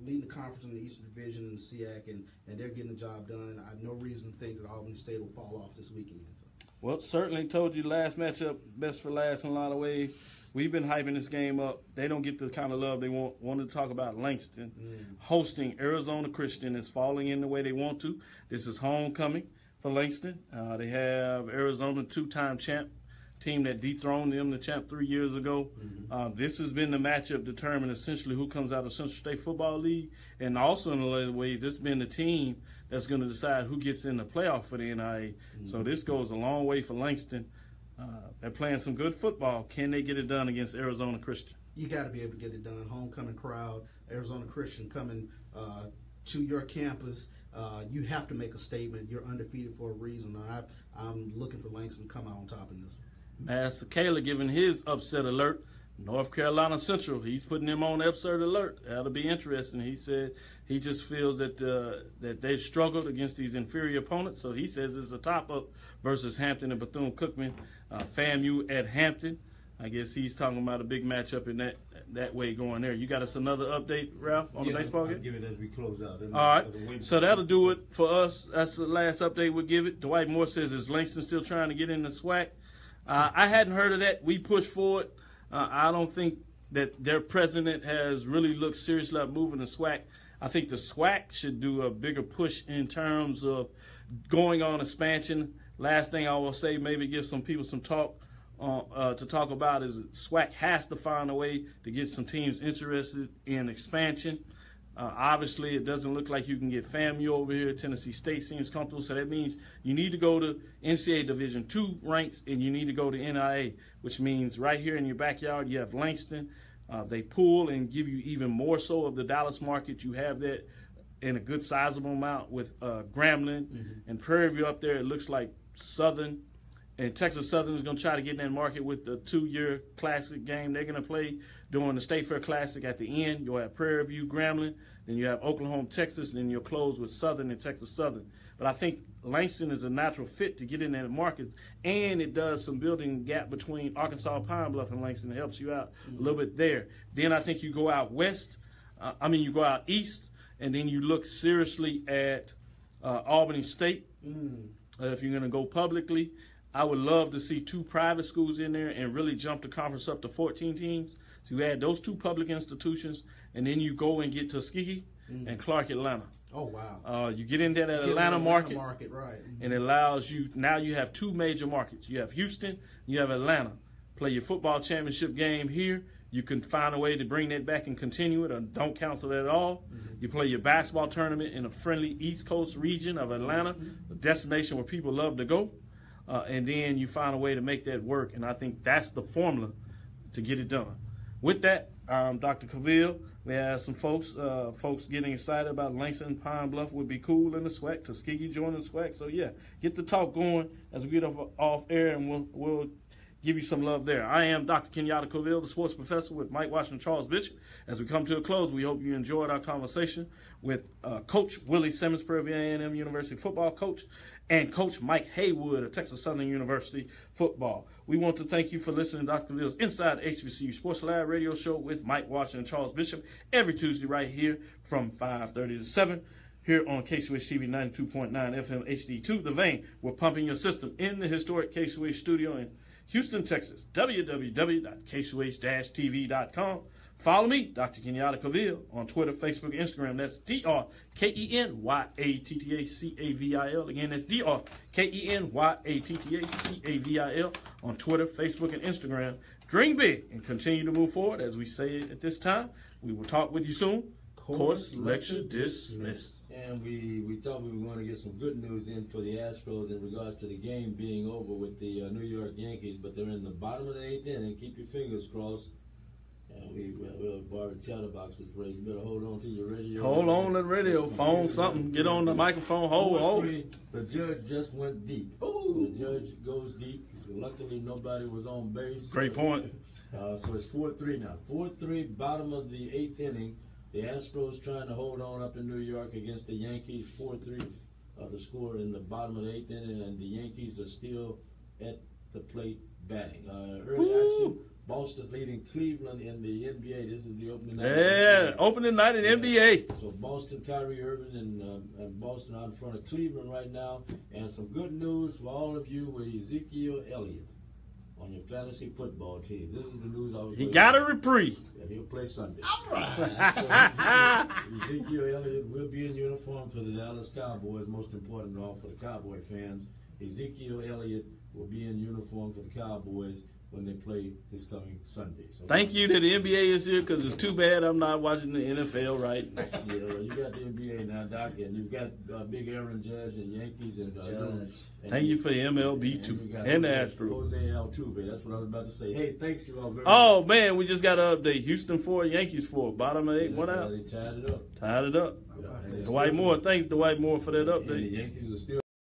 leading the conference in the Eastern Division in the SIAC, and they're getting the job done. I have no reason to think that Albany State will fall off this weekend. So. Well, certainly told you last matchup, best for last in a lot of ways. We've been hyping this game up. They don't get the kind of love they want. Wanted to talk about Langston hosting Arizona Christian is falling in the way they want to. This is homecoming for Langston. They have Arizona two-time champ, team that dethroned them, the champ 3 years ago. This has been the matchup determined essentially who comes out of Central State Football League. And also in a lot of ways, it's been the team that's going to decide who gets in the playoff for the NIA. So this goes a long way for Langston. They're playing some good football. Can they get it done against Arizona Christian? You got to be able to get it done. Homecoming crowd, Arizona Christian coming to your campus you have to make a statement. You're undefeated for a reason. I'm looking for Langston to come out on top in this. Master Kayla giving his upset alert. North Carolina Central, he's putting them on upset alert. That'll be interesting. He said he just feels that that they've struggled against these inferior opponents. So he says it's a top-up versus Hampton and Bethune-Cookman. FAMU at Hampton. I guess he's talking about a big matchup in that way going there. You got us another update, Ralph, on the baseball game? I'll give it as we close out. All right. So that'll do it for us. That's the last update we'll give it. Dwight Moore says, is Langston still trying to get in the SWAC? I hadn't heard of that. We pushed for it. I don't think that their president has really looked seriously at moving the SWAC. I think the SWAC should do a bigger push in terms of going on expansion. Last thing I will say, maybe give some people some talk to talk about is SWAC has to find a way to get some teams interested in expansion. Obviously, it doesn't look like you can get FAMU over here. Tennessee State seems comfortable, so that means you need to go to NCAA Division II ranks and you need to go to NIA, which means right here in your backyard you have Langston. They pull and give you even more so of the Dallas market. You have that in a good sizable amount with Grambling and Prairie View up there. It looks like Southern and Texas Southern is going to try to get in that market with the 2-year classic game they're going to play during the State Fair Classic. At the end, you'll have Prairie View, Grambling, then you have Oklahoma, Texas, and then you'll close with Southern and Texas Southern. But I think Langston is a natural fit to get in that market, and it does some building gap between Arkansas, Pine Bluff, and Langston. It helps you out a little bit there. Then I think you go out west. You go out east, and then you look seriously at Albany State if you're going to go publicly. I would love to see 2 private schools in there and really jump the conference up to 14 teams. So you add those 2 public institutions, and then you go and get Tuskegee and Clark Atlanta. Oh, wow. You get into that Atlanta market, right. And it allows you, now you have 2 major markets. You have Houston, you have Atlanta. Play your football championship game here. You can find a way to bring that back and continue it, or don't cancel it at all. You play your basketball tournament in a friendly East Coast region of Atlanta, a destination where people love to go. And then you find a way to make that work. And I think that's the formula to get it done. With that, Dr. Cavill, we have some folks getting excited about Langston, Pine Bluff would be cool in the SWAC, Tuskegee joining the SWAC. So, yeah, get the talk going as we get off air, and we'll give you some love there. I am Dr. Kenyatta Cavill, the sports professor with Mike Washington Charles Bishop. As we come to a close, we hope you enjoyed our conversation with Coach Willie Simmons, Prairie View A&M University football coach, and Coach Mike Haywood of Texas Southern University football. We want to thank you for listening to Dr. Cavill's Inside HBCU Sports Lab radio show with Mike Washington Charles Bishop every Tuesday right here from 5:30 to 7 here on KCWH TV 92.9 FM HD2. The Vein, we're pumping your system in the historic KCWH studio in Houston, Texas. www.kcwh-tv.com. Follow me, Dr. Kenyatta Cavill, on Twitter, Facebook, and Instagram. That's DrKenyattacavil. Again, that's DrKenyattacavil on Twitter, Facebook, and Instagram. Dream big and continue to move forward. As we say at this time, we will talk with you soon. Course lecture dismissed. And we thought we were going to get some good news in for the Astros in regards to the game being over with the New York Yankees, but they're in the bottom of the 8th inning. Keep your fingers crossed. And we'll borrow chatterboxes, Ray. You better hold on to your radio. Hold on to the radio, phone, something. Get on the microphone. Hold. The judge just went deep. Ooh. The judge goes deep. Luckily, nobody was on base. Great point. So it's 4-3 now. 4-3, bottom of the 8th inning. The Astros trying to hold on up in New York against the Yankees. 4-3 the score in the bottom of the 8th inning, and the Yankees are still at the plate batting. Early action. Boston leading Cleveland in the NBA. This is the opening night. Yeah, opening night in NBA. So Boston, Kyrie Irving, and Boston out in front of Cleveland right now. And some good news for all of you with Ezekiel Elliott on your fantasy football team. This is the news I was. He got a reprieve. Yeah, he'll play Sunday. All right. So Ezekiel Elliott will be in uniform for the Dallas Cowboys. Most important of all for the Cowboy fans. Ezekiel Elliott will be in uniform for the Cowboys. when they play this coming Sunday. So thank you that the NBA is here, because it's too bad I'm not watching the NFL right now. Yeah, well, you got the NBA now, Doc, and you've got Big Aaron Judge and Yankees and thank you for the MLB too, and the Astros. Jose Altuve, that's what I was about to say. Hey, thanks you all very Oh much. man, we just got an update. Houston 4, Yankees 4. Bottom of 8, 1 out. They tied it up. Tied it up. And Dwight Moore, thanks Dwight Moore for that And the update. Yankees are still